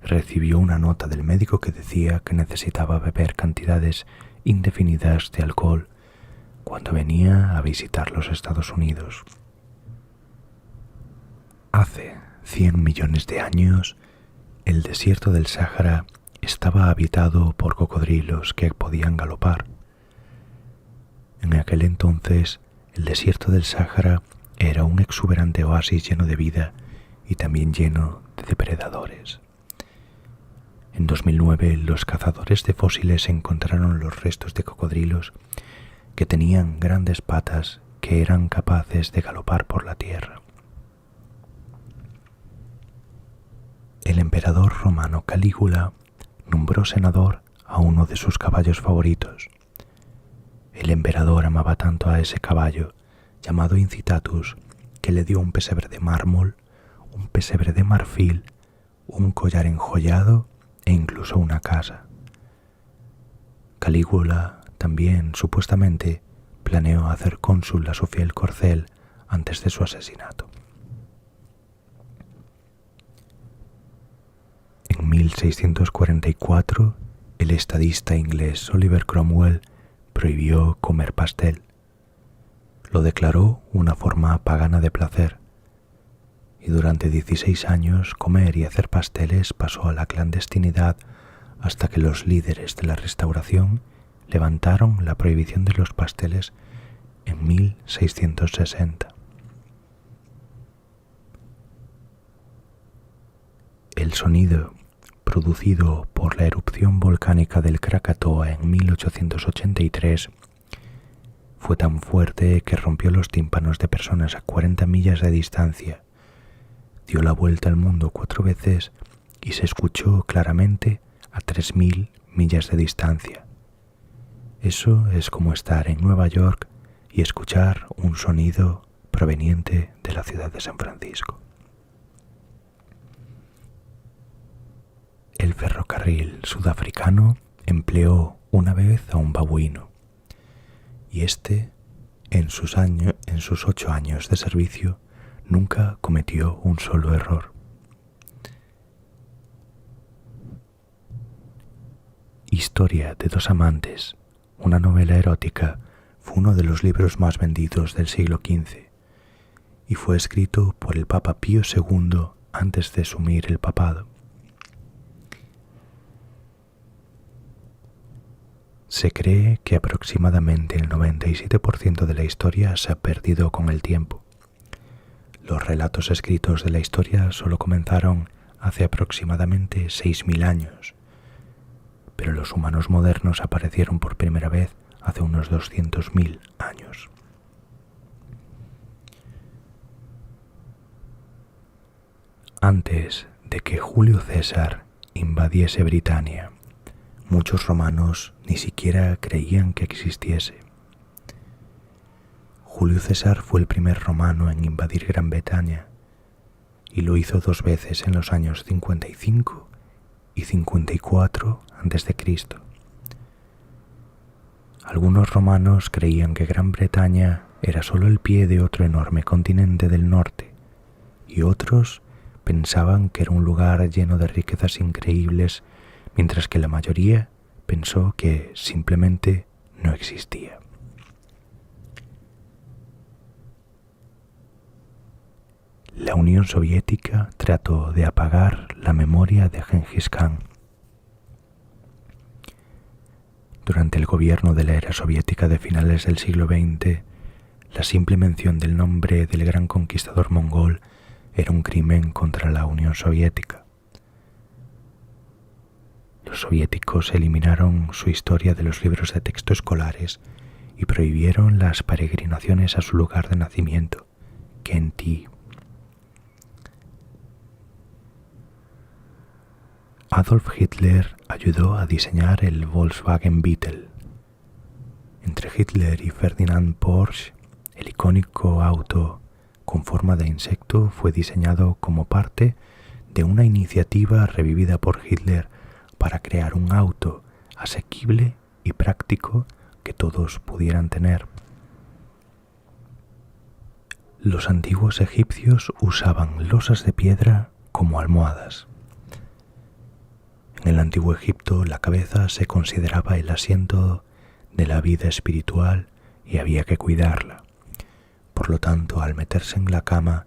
recibió una nota del médico que decía que necesitaba beber cantidades indefinidas de alcohol cuando venía a visitar los Estados Unidos. Hace 100 millones de años, el desierto del Sáhara estaba habitado por cocodrilos que podían galopar. En aquel entonces, el desierto del Sáhara era un exuberante oasis lleno de vida y también lleno de depredadores. En 2009, los cazadores de fósiles encontraron los restos de cocodrilos que tenían grandes patas que eran capaces de galopar por la tierra. El emperador romano Calígula nombró senador a uno de sus caballos favoritos. El emperador amaba tanto a ese caballo, llamado Incitatus, que le dio un pesebre de mármol, un pesebre de marfil, un collar enjollado e incluso una casa. Calígula también, supuestamente, planeó hacer cónsul a su fiel corcel antes de su asesinato. En 1644, el estadista inglés Oliver Cromwell prohibió comer pastel. Lo declaró una forma pagana de placer, y durante 16 años comer y hacer pasteles pasó a la clandestinidad hasta que los líderes de la Restauración levantaron la prohibición de los pasteles en 1660. El sonido producido por la erupción volcánica del Krakatoa en 1883 fue tan fuerte que rompió los tímpanos de personas a 40 millas de distancia, dio la vuelta al mundo 4 veces y se escuchó claramente a 3000 millas de distancia. Eso es como estar en Nueva York y escuchar un sonido proveniente de la ciudad de San Francisco. El ferrocarril sudafricano empleó una vez a un babuino, y este, en sus 8 años de servicio, nunca cometió un solo error. Historia de dos amantes, una novela erótica, fue uno de los libros más vendidos del siglo XV y fue escrito por el Papa Pío II antes de asumir el papado. Se cree que aproximadamente el 97% de la historia se ha perdido con el tiempo. Los relatos escritos de la historia solo comenzaron hace aproximadamente 6.000 años, pero los humanos modernos aparecieron por primera vez hace unos 200.000 años. Antes de que Julio César invadiese Britania, muchos romanos ni siquiera creían que existiese. Julio César fue el primer romano en invadir Gran Bretaña y lo hizo 2 veces en los años 55 y 54 a.C. Algunos romanos creían que Gran Bretaña era solo el pie de otro enorme continente del norte, y otros pensaban que era un lugar lleno de riquezas increíbles, mientras que la mayoría pensó que simplemente no existía. La Unión Soviética trató de apagar la memoria de Gengis Khan. Durante el gobierno de la era soviética de finales del siglo XX, la simple mención del nombre del gran conquistador mongol era un crimen contra la Unión Soviética. Los soviéticos eliminaron su historia de los libros de texto escolares y prohibieron las peregrinaciones a su lugar de nacimiento, Kenti. Adolf Hitler ayudó a diseñar el Volkswagen Beetle. Entre Hitler y Ferdinand Porsche, el icónico auto con forma de insecto fue diseñado como parte de una iniciativa revivida por Hitler para crear un auto asequible y práctico que todos pudieran tener. Los antiguos egipcios usaban losas de piedra como almohadas. En el antiguo Egipto la cabeza se consideraba el asiento de la vida espiritual y había que cuidarla. Por lo tanto, al meterse en la cama,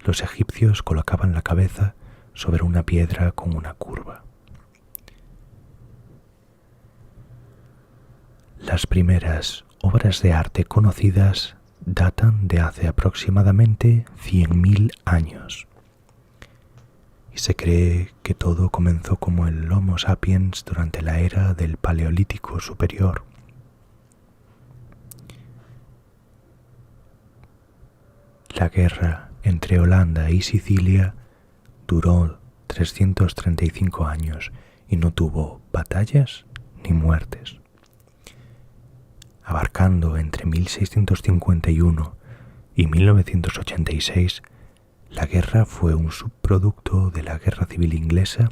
los egipcios colocaban la cabeza sobre una piedra con una curva. Las primeras obras de arte conocidas datan de hace aproximadamente 100.000 años. Y se cree que todo comenzó como el Homo sapiens durante la era del Paleolítico Superior. La guerra entre Holanda y Sicilia duró 335 años y no tuvo batallas ni muertes. Abarcando entre 1651 y 1986, la guerra fue un subproducto de la Guerra Civil Inglesa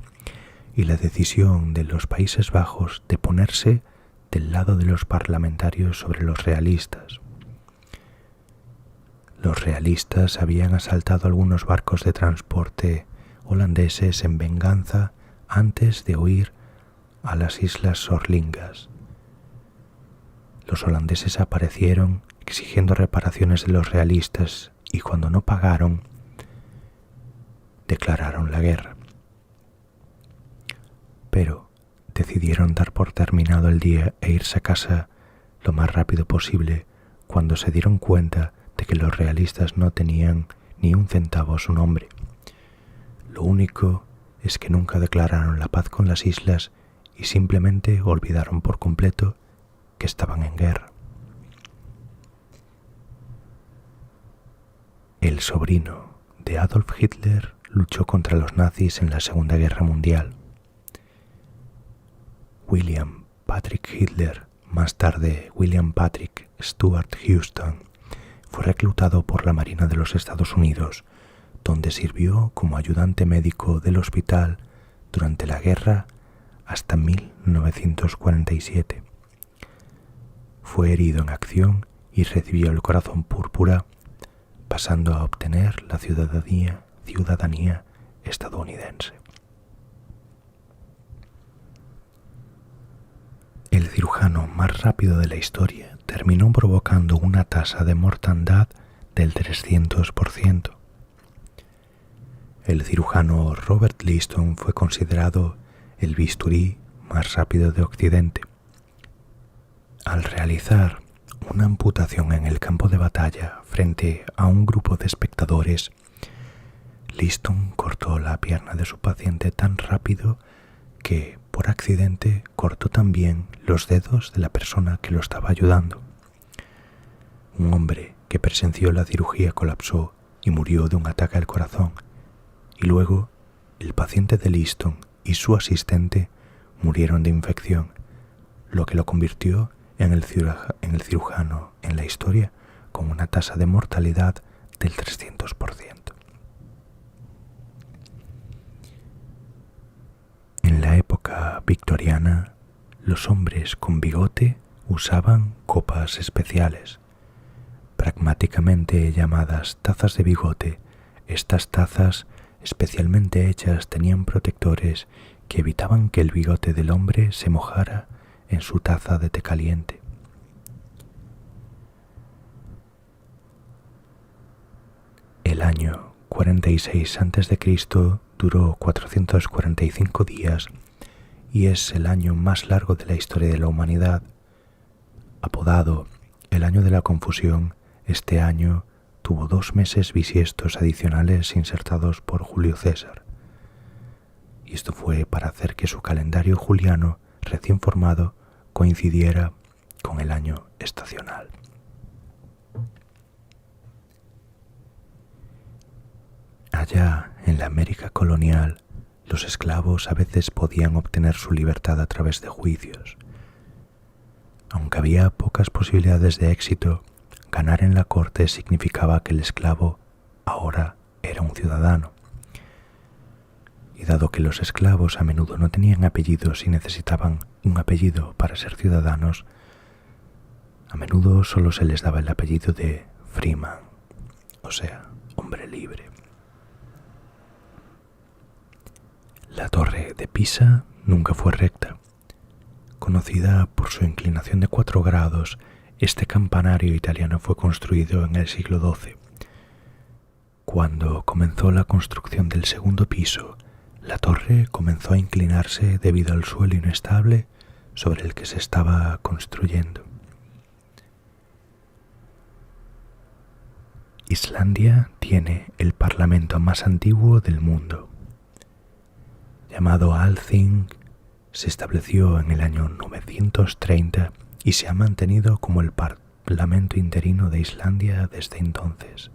y la decisión de los Países Bajos de ponerse del lado de los parlamentarios sobre los realistas. Los realistas habían asaltado algunos barcos de transporte holandeses en venganza antes de huir a las Islas Sorlingas. Los holandeses aparecieron exigiendo reparaciones de los realistas y cuando no pagaron, declararon la guerra. Pero decidieron dar por terminado el día e irse a casa lo más rápido posible cuando se dieron cuenta de que los realistas no tenían ni un centavo a su nombre. Lo único es que nunca declararon la paz con las islas y simplemente olvidaron por completo que estaban en guerra. El sobrino de Adolf Hitler luchó contra los nazis en la Segunda Guerra Mundial. William Patrick Hitler, más tarde William Patrick Stuart Houston, fue reclutado por la Marina de los Estados Unidos, donde sirvió como ayudante médico del hospital durante la guerra hasta 1947. Fue herido en acción y recibió el corazón púrpura, pasando a obtener la ciudadanía estadounidense. El cirujano más rápido de la historia terminó provocando una tasa de mortandad del 300%. El cirujano Robert Liston fue considerado el bisturí más rápido de Occidente. Al realizar una amputación en el campo de batalla frente a un grupo de espectadores, Liston cortó la pierna de su paciente tan rápido que, por accidente, cortó también los dedos de la persona que lo estaba ayudando. Un hombre que presenció la cirugía colapsó y murió de un ataque al corazón, y luego el paciente de Liston y su asistente murieron de infección, lo que lo convirtió en el cirujano en la historia con una tasa de mortalidad del 300%. En la época victoriana, los hombres con bigote usaban copas especiales, pragmáticamente llamadas tazas de bigote. Estas tazas especialmente hechas tenían protectores que evitaban que el bigote del hombre se mojara en su taza de té caliente. El año 46 a.C. duró 445 días y es el año más largo de la historia de la humanidad. Apodado el año de la confusión, este año tuvo 2 meses bisiestos adicionales insertados por Julio César. Y esto fue para hacer que su calendario juliano recién formado coincidiera con el año estacional. Allá en la América colonial, los esclavos a veces podían obtener su libertad a través de juicios. Aunque había pocas posibilidades de éxito, ganar en la corte significaba que el esclavo ahora era un ciudadano. Y dado que los esclavos a menudo no tenían apellidos y necesitaban un apellido para ser ciudadanos, a menudo solo se les daba el apellido de freeman, o sea, hombre libre. La torre de Pisa nunca fue recta. Conocida por su inclinación de 4 grados, este campanario italiano fue construido en el siglo XII. Cuando comenzó la construcción del segundo piso, la torre comenzó a inclinarse debido al suelo inestable sobre el que se estaba construyendo. Islandia tiene el parlamento más antiguo del mundo. Llamado Althing, se estableció en el año 930 y se ha mantenido como el parlamento interino de Islandia desde entonces.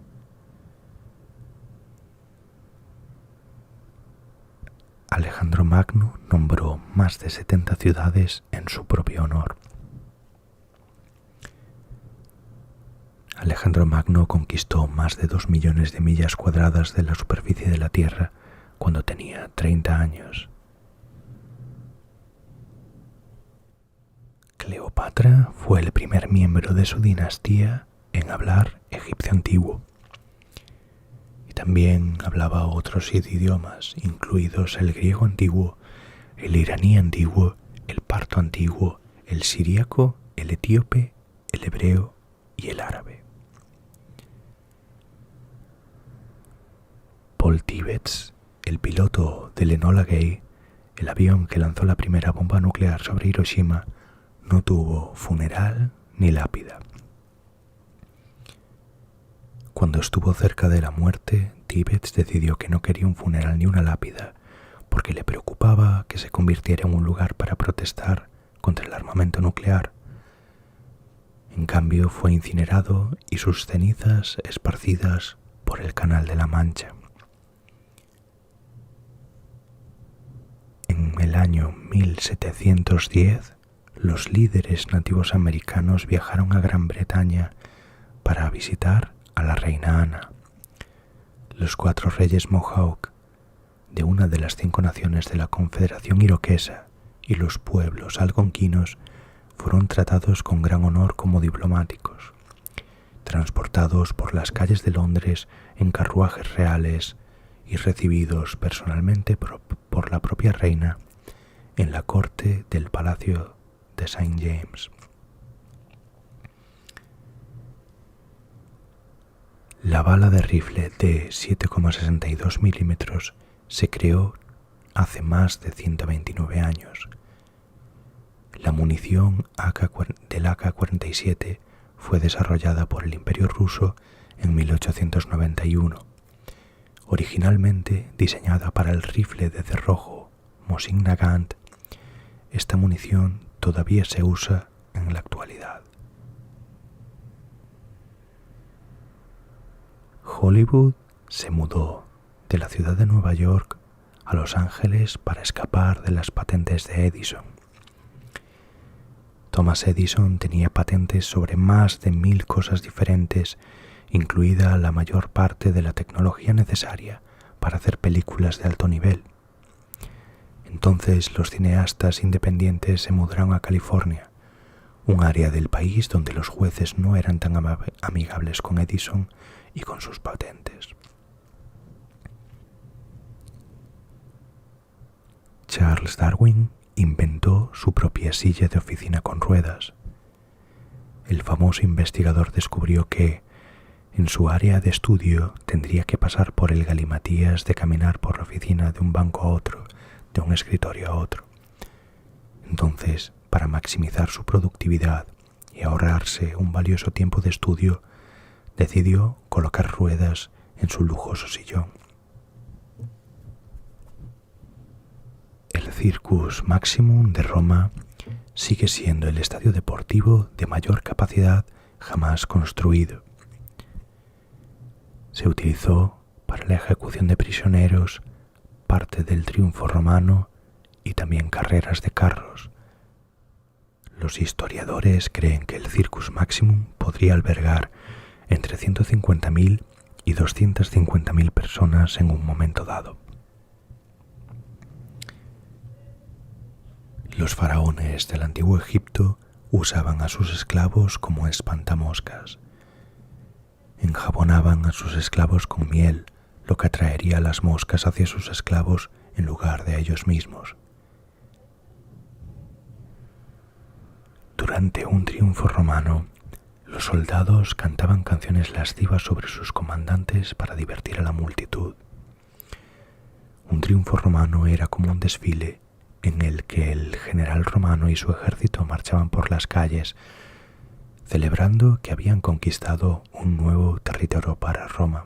Alejandro Magno nombró más de 70 ciudades en su propio honor. Alejandro Magno conquistó más de 2 millones de millas cuadradas de la superficie de la Tierra cuando tenía 30 años. Cleopatra fue el primer miembro de su dinastía en hablar egipcio antiguo. Y también hablaba otros idiomas, incluidos el griego antiguo, el iraní antiguo, el parto antiguo, el siríaco, el etíope, el hebreo y el árabe. Paul Tibbets, el piloto del Enola Gay, el avión que lanzó la primera bomba nuclear sobre Hiroshima, no tuvo funeral ni lápida. Cuando estuvo cerca de la muerte, Tibbets decidió que no quería un funeral ni una lápida, porque le preocupaba que se convirtiera en un lugar para protestar contra el armamento nuclear. En cambio, fue incinerado y sus cenizas esparcidas por el Canal de la Mancha. En el año 1710, los líderes nativos americanos viajaron a Gran Bretaña para visitar a la reina Ana. Los 4 reyes Mohawk de una de las 5 naciones de la Confederación Iroquesa y los pueblos algonquinos fueron tratados con gran honor como diplomáticos, transportados por las calles de Londres en carruajes reales y recibidos personalmente por la propia reina en la corte del Palacio de St. James. La bala de rifle de 7,62 milímetros se creó hace más de 129 años. La munición del AK-47 fue desarrollada por el Imperio ruso en 1891, originalmente diseñada para el rifle de cerrojo Mosin Nagant. Esta munición todavía se usa en la actualidad. Hollywood se mudó de la ciudad de Nueva York a Los Ángeles para escapar de las patentes de Edison. Thomas Edison tenía patentes sobre más de 1000 cosas diferentes, incluida la mayor parte de la tecnología necesaria para hacer películas de alto nivel. Entonces los cineastas independientes se mudaron a California, un área del país donde los jueces no eran tan amigables con Edison y con sus patentes. Charles Darwin inventó su propia silla de oficina con ruedas. El famoso investigador descubrió que, en su área de estudio, tendría que pasar por el galimatías de caminar por la oficina de un banco a otro, de un escritorio a otro. Entonces, para maximizar su productividad y ahorrarse un valioso tiempo de estudio, decidió colocar ruedas en su lujoso sillón. El Circus Maximum de Roma sigue siendo el estadio deportivo de mayor capacidad jamás construido. Se utilizó para la ejecución de prisioneros, parte del triunfo romano y también carreras de carros. Los historiadores creen que el Circus Maximum podría albergar entre 150.000 y 250.000 personas en un momento dado. Los faraones del antiguo Egipto usaban a sus esclavos como espantamoscas. Enjabonaban a sus esclavos con miel, lo que atraería a las moscas hacia sus esclavos en lugar de ellos mismos. Durante un triunfo romano, los soldados cantaban canciones lascivas sobre sus comandantes para divertir a la multitud. Un triunfo romano era como un desfile en el que el general romano y su ejército marchaban por las calles, celebrando que habían conquistado un nuevo territorio para Roma.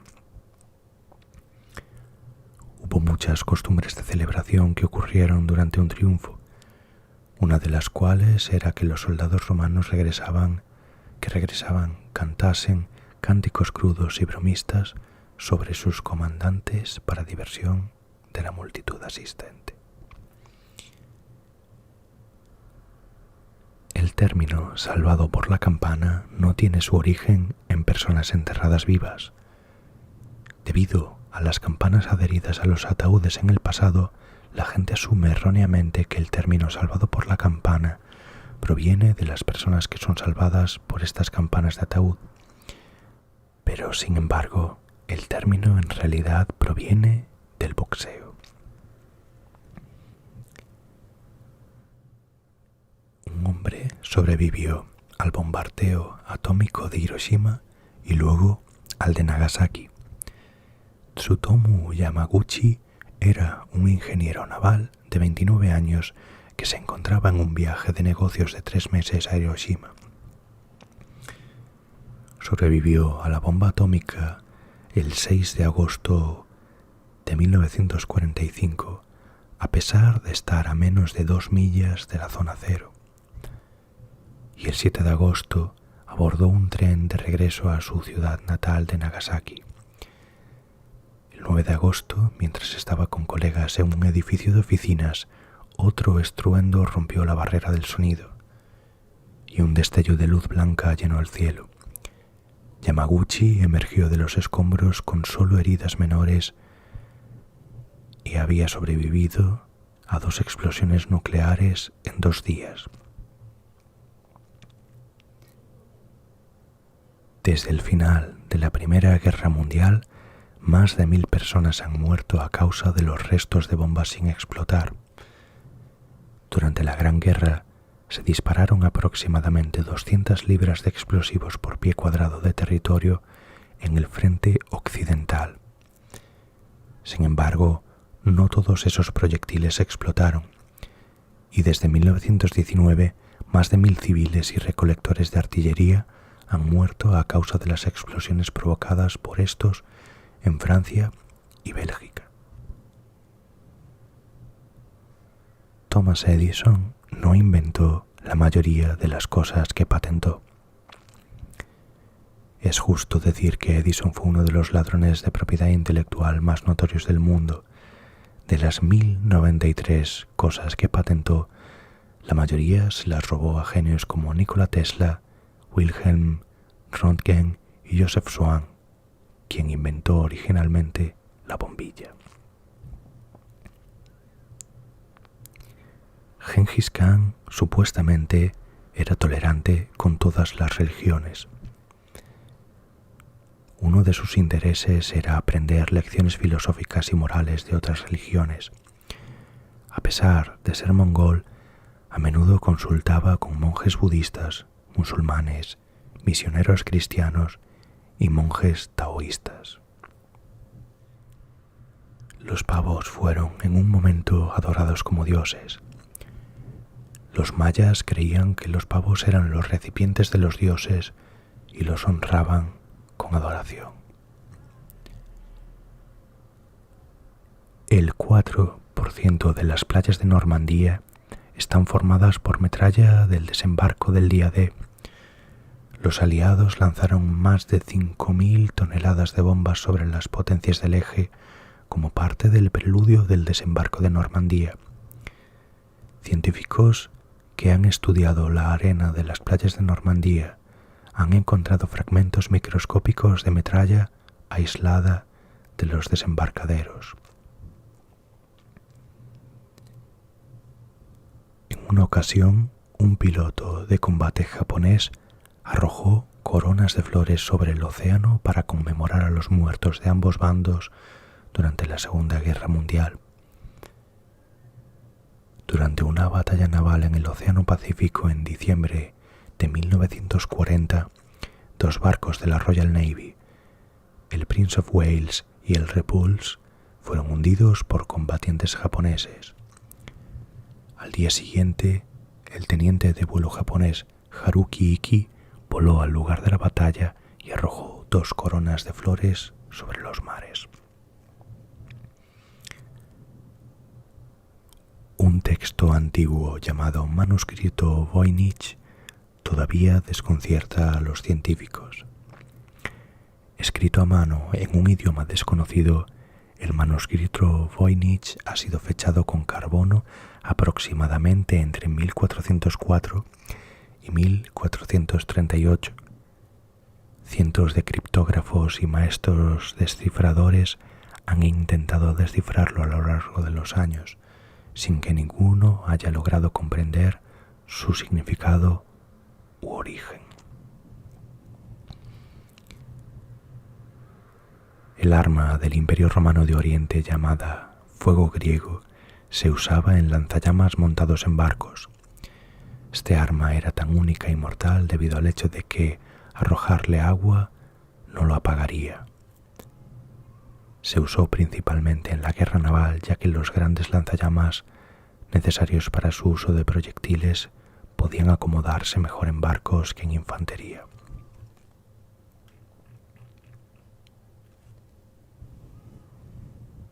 Hubo muchas costumbres de celebración que ocurrieron durante un triunfo, una de las cuales era que los soldados romanos regresaban, cantasen cánticos crudos y bromistas sobre sus comandantes para diversión de la multitud asistente. El término salvado por la campana no tiene su origen en personas enterradas vivas. Debido a las campanas adheridas a los ataúdes en el pasado, la gente asume erróneamente que el término salvado por la campana proviene de las personas que son salvadas por estas campanas de ataúd. Pero, sin embargo, el término en realidad proviene del boxeo. Un hombre sobrevivió al bombardeo atómico de Hiroshima y luego al de Nagasaki. Tsutomu Yamaguchi era un ingeniero naval de 29 años que se encontraba en un viaje de negocios de 3 meses a Hiroshima. Sobrevivió a la bomba atómica el 6 de agosto de 1945, a pesar de estar a menos de 2 millas de la zona cero. Y el 7 de agosto abordó un tren de regreso a su ciudad natal de Nagasaki. El 9 de agosto, mientras estaba con colegas en un edificio de oficinas, otro estruendo rompió la barrera del sonido y un destello de luz blanca llenó el cielo. Yamaguchi emergió de los escombros con solo heridas menores y había sobrevivido a 2 explosiones nucleares en 2 días. Desde el final de la Primera Guerra Mundial, más de 1.000 personas han muerto a causa de los restos de bombas sin explotar. Durante la Gran Guerra se dispararon aproximadamente 200 libras de explosivos por pie cuadrado de territorio en el frente occidental. Sin embargo, no todos esos proyectiles explotaron, y desde 1919 más de 1.000 civiles y recolectores de artillería han muerto a causa de las explosiones provocadas por estos en Francia y Bélgica. Thomas Edison no inventó la mayoría de las cosas que patentó. Es justo decir que Edison fue uno de los ladrones de propiedad intelectual más notorios del mundo. De las 1.093 cosas que patentó, la mayoría se las robó a genios como Nikola Tesla, Wilhelm Röntgen y Joseph Swan, quien inventó originalmente la bombilla. Gengis Khan supuestamente era tolerante con todas las religiones. Uno de sus intereses era aprender lecciones filosóficas y morales de otras religiones. A pesar de ser mongol, a menudo consultaba con monjes budistas, musulmanes, misioneros cristianos y monjes taoístas. Los pavos fueron en un momento adorados como dioses. Los mayas creían que los pavos eran los recipientes de los dioses y los honraban con adoración. El 4% de las playas de Normandía están formadas por metralla del desembarco del día D. Los aliados lanzaron más de 5.000 toneladas de bombas sobre las potencias del eje como parte del preludio del desembarco de Normandía. Científicos que han estudiado la arena de las playas de Normandía han encontrado fragmentos microscópicos de metralla aislada de los desembarcaderos. En una ocasión, un piloto de combate japonés arrojó coronas de flores sobre el océano para conmemorar a los muertos de ambos bandos durante la Segunda Guerra Mundial. Durante una batalla naval en el Océano Pacífico en diciembre de 1940, dos barcos de la Royal Navy, el Prince of Wales y el Repulse, fueron hundidos por combatientes japoneses. Al día siguiente, el teniente de vuelo japonés Haruki Iki voló al lugar de la batalla y arrojó 2 coronas de flores sobre los mares. Un texto antiguo llamado Manuscrito Voynich todavía desconcierta a los científicos. Escrito a mano en un idioma desconocido, el manuscrito Voynich ha sido fechado con carbono aproximadamente entre 1404 y 1438. Cientos de criptógrafos y maestros descifradores han intentado descifrarlo a lo largo de los años, sin que ninguno haya logrado comprender su significado u origen. El arma del Imperio Romano de Oriente llamada fuego griego se usaba en lanzallamas montados en barcos. Este arma era tan única y mortal debido al hecho de que arrojarle agua no lo apagaría. Se usó principalmente en la guerra naval, ya que los grandes lanzallamas necesarios para su uso de proyectiles podían acomodarse mejor en barcos que en infantería.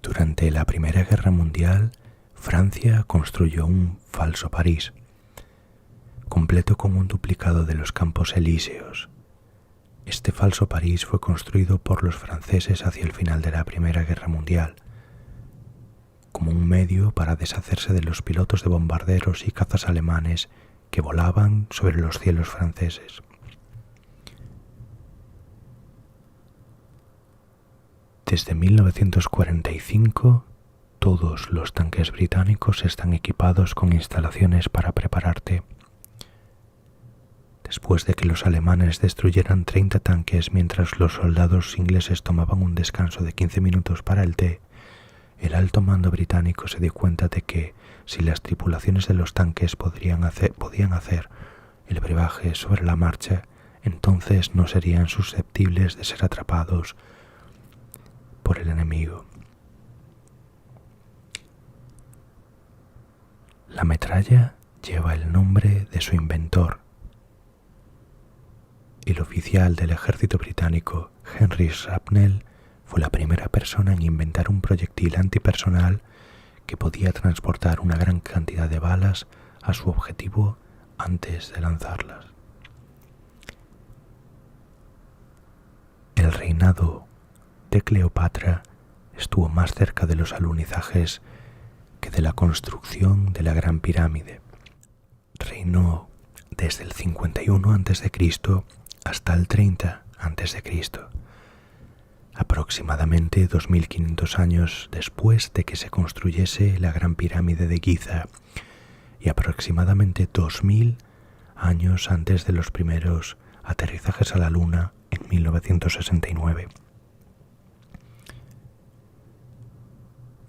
Durante la Primera Guerra Mundial, Francia construyó un falso París, completo con un duplicado de los Campos Elíseos. Este falso París fue construido por los franceses hacia el final de la Primera Guerra Mundial, como un medio para deshacerse de los pilotos de bombarderos y cazas alemanes que volaban sobre los cielos franceses. Desde 1945, todos los tanques británicos están equipados con instalaciones para prepararte. Después de que los alemanes destruyeran 30 tanques mientras los soldados ingleses tomaban un descanso de 15 minutos para el té, el alto mando británico se dio cuenta de que si las tripulaciones de los tanques podían hacer el brebaje sobre la marcha, entonces no serían susceptibles de ser atrapados por el enemigo. La metralla lleva el nombre de su inventor. El oficial del ejército británico, Henry Shrapnel, fue la primera persona en inventar un proyectil antipersonal que podía transportar una gran cantidad de balas a su objetivo antes de lanzarlas. El reinado de Cleopatra estuvo más cerca de los alunizajes que de la construcción de la Gran Pirámide. Reinó desde el 51 a.C. hasta el 30 a.C., aproximadamente 2500 años después de que se construyese la Gran Pirámide de Giza y aproximadamente 2000 años antes de los primeros aterrizajes a la Luna en 1969.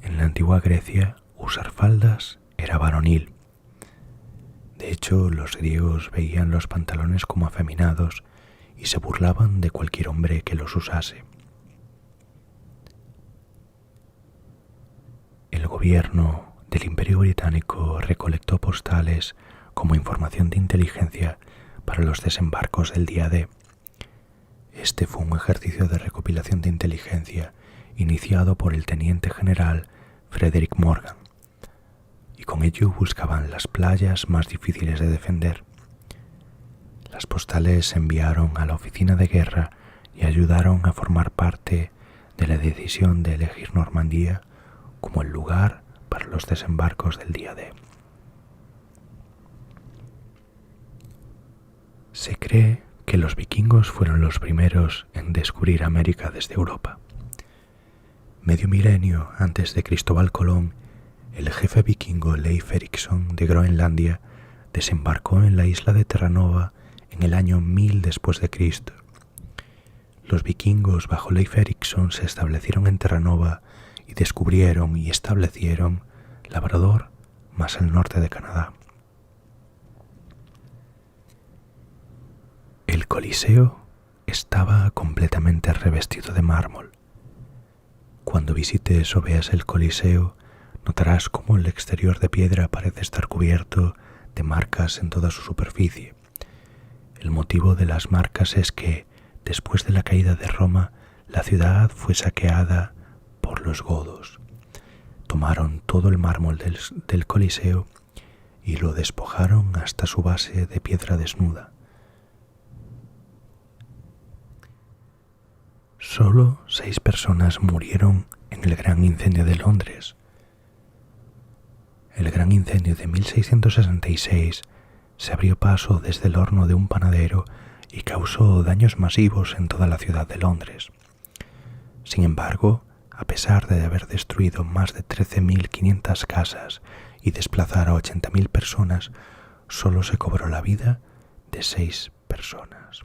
En la antigua Grecia, usar faldas era varonil. De hecho, los griegos veían los pantalones como afeminados y se burlaban de cualquier hombre que los usase. El gobierno del Imperio Británico recolectó postales como información de inteligencia para los desembarcos del día D. Este fue un ejercicio de recopilación de inteligencia iniciado por el teniente general Frederick Morgan, y con ello buscaban las playas más difíciles de defender. Las postales se enviaron a la oficina de guerra y ayudaron a formar parte de la decisión de elegir Normandía como el lugar para los desembarcos del día D. Se cree que los vikingos fueron los primeros en descubrir América desde Europa. Medio milenio antes de Cristóbal Colón, el jefe vikingo Leif Erikson de Groenlandia desembarcó en la isla de Terranova en el año 1000 después de Cristo. Los vikingos bajo Leif Erikson se establecieron en Terranova y descubrieron y establecieron Labrador, más al norte de Canadá. El Coliseo estaba completamente revestido de mármol. Cuando visites o veas el Coliseo, notarás cómo el exterior de piedra parece estar cubierto de marcas en toda su superficie. El motivo de las marcas es que, después de la caída de Roma, la ciudad fue saqueada por los godos. Tomaron todo el mármol del Coliseo y lo despojaron hasta su base de piedra desnuda. Solo 6 personas murieron en el Gran Incendio de Londres. El Gran Incendio de 1666 se abrió paso desde el horno de un panadero y causó daños masivos en toda la ciudad de Londres. Sin embargo, a pesar de haber destruido más de 13.500 casas y desplazar a 80.000 personas, solo se cobró la vida de 6 personas.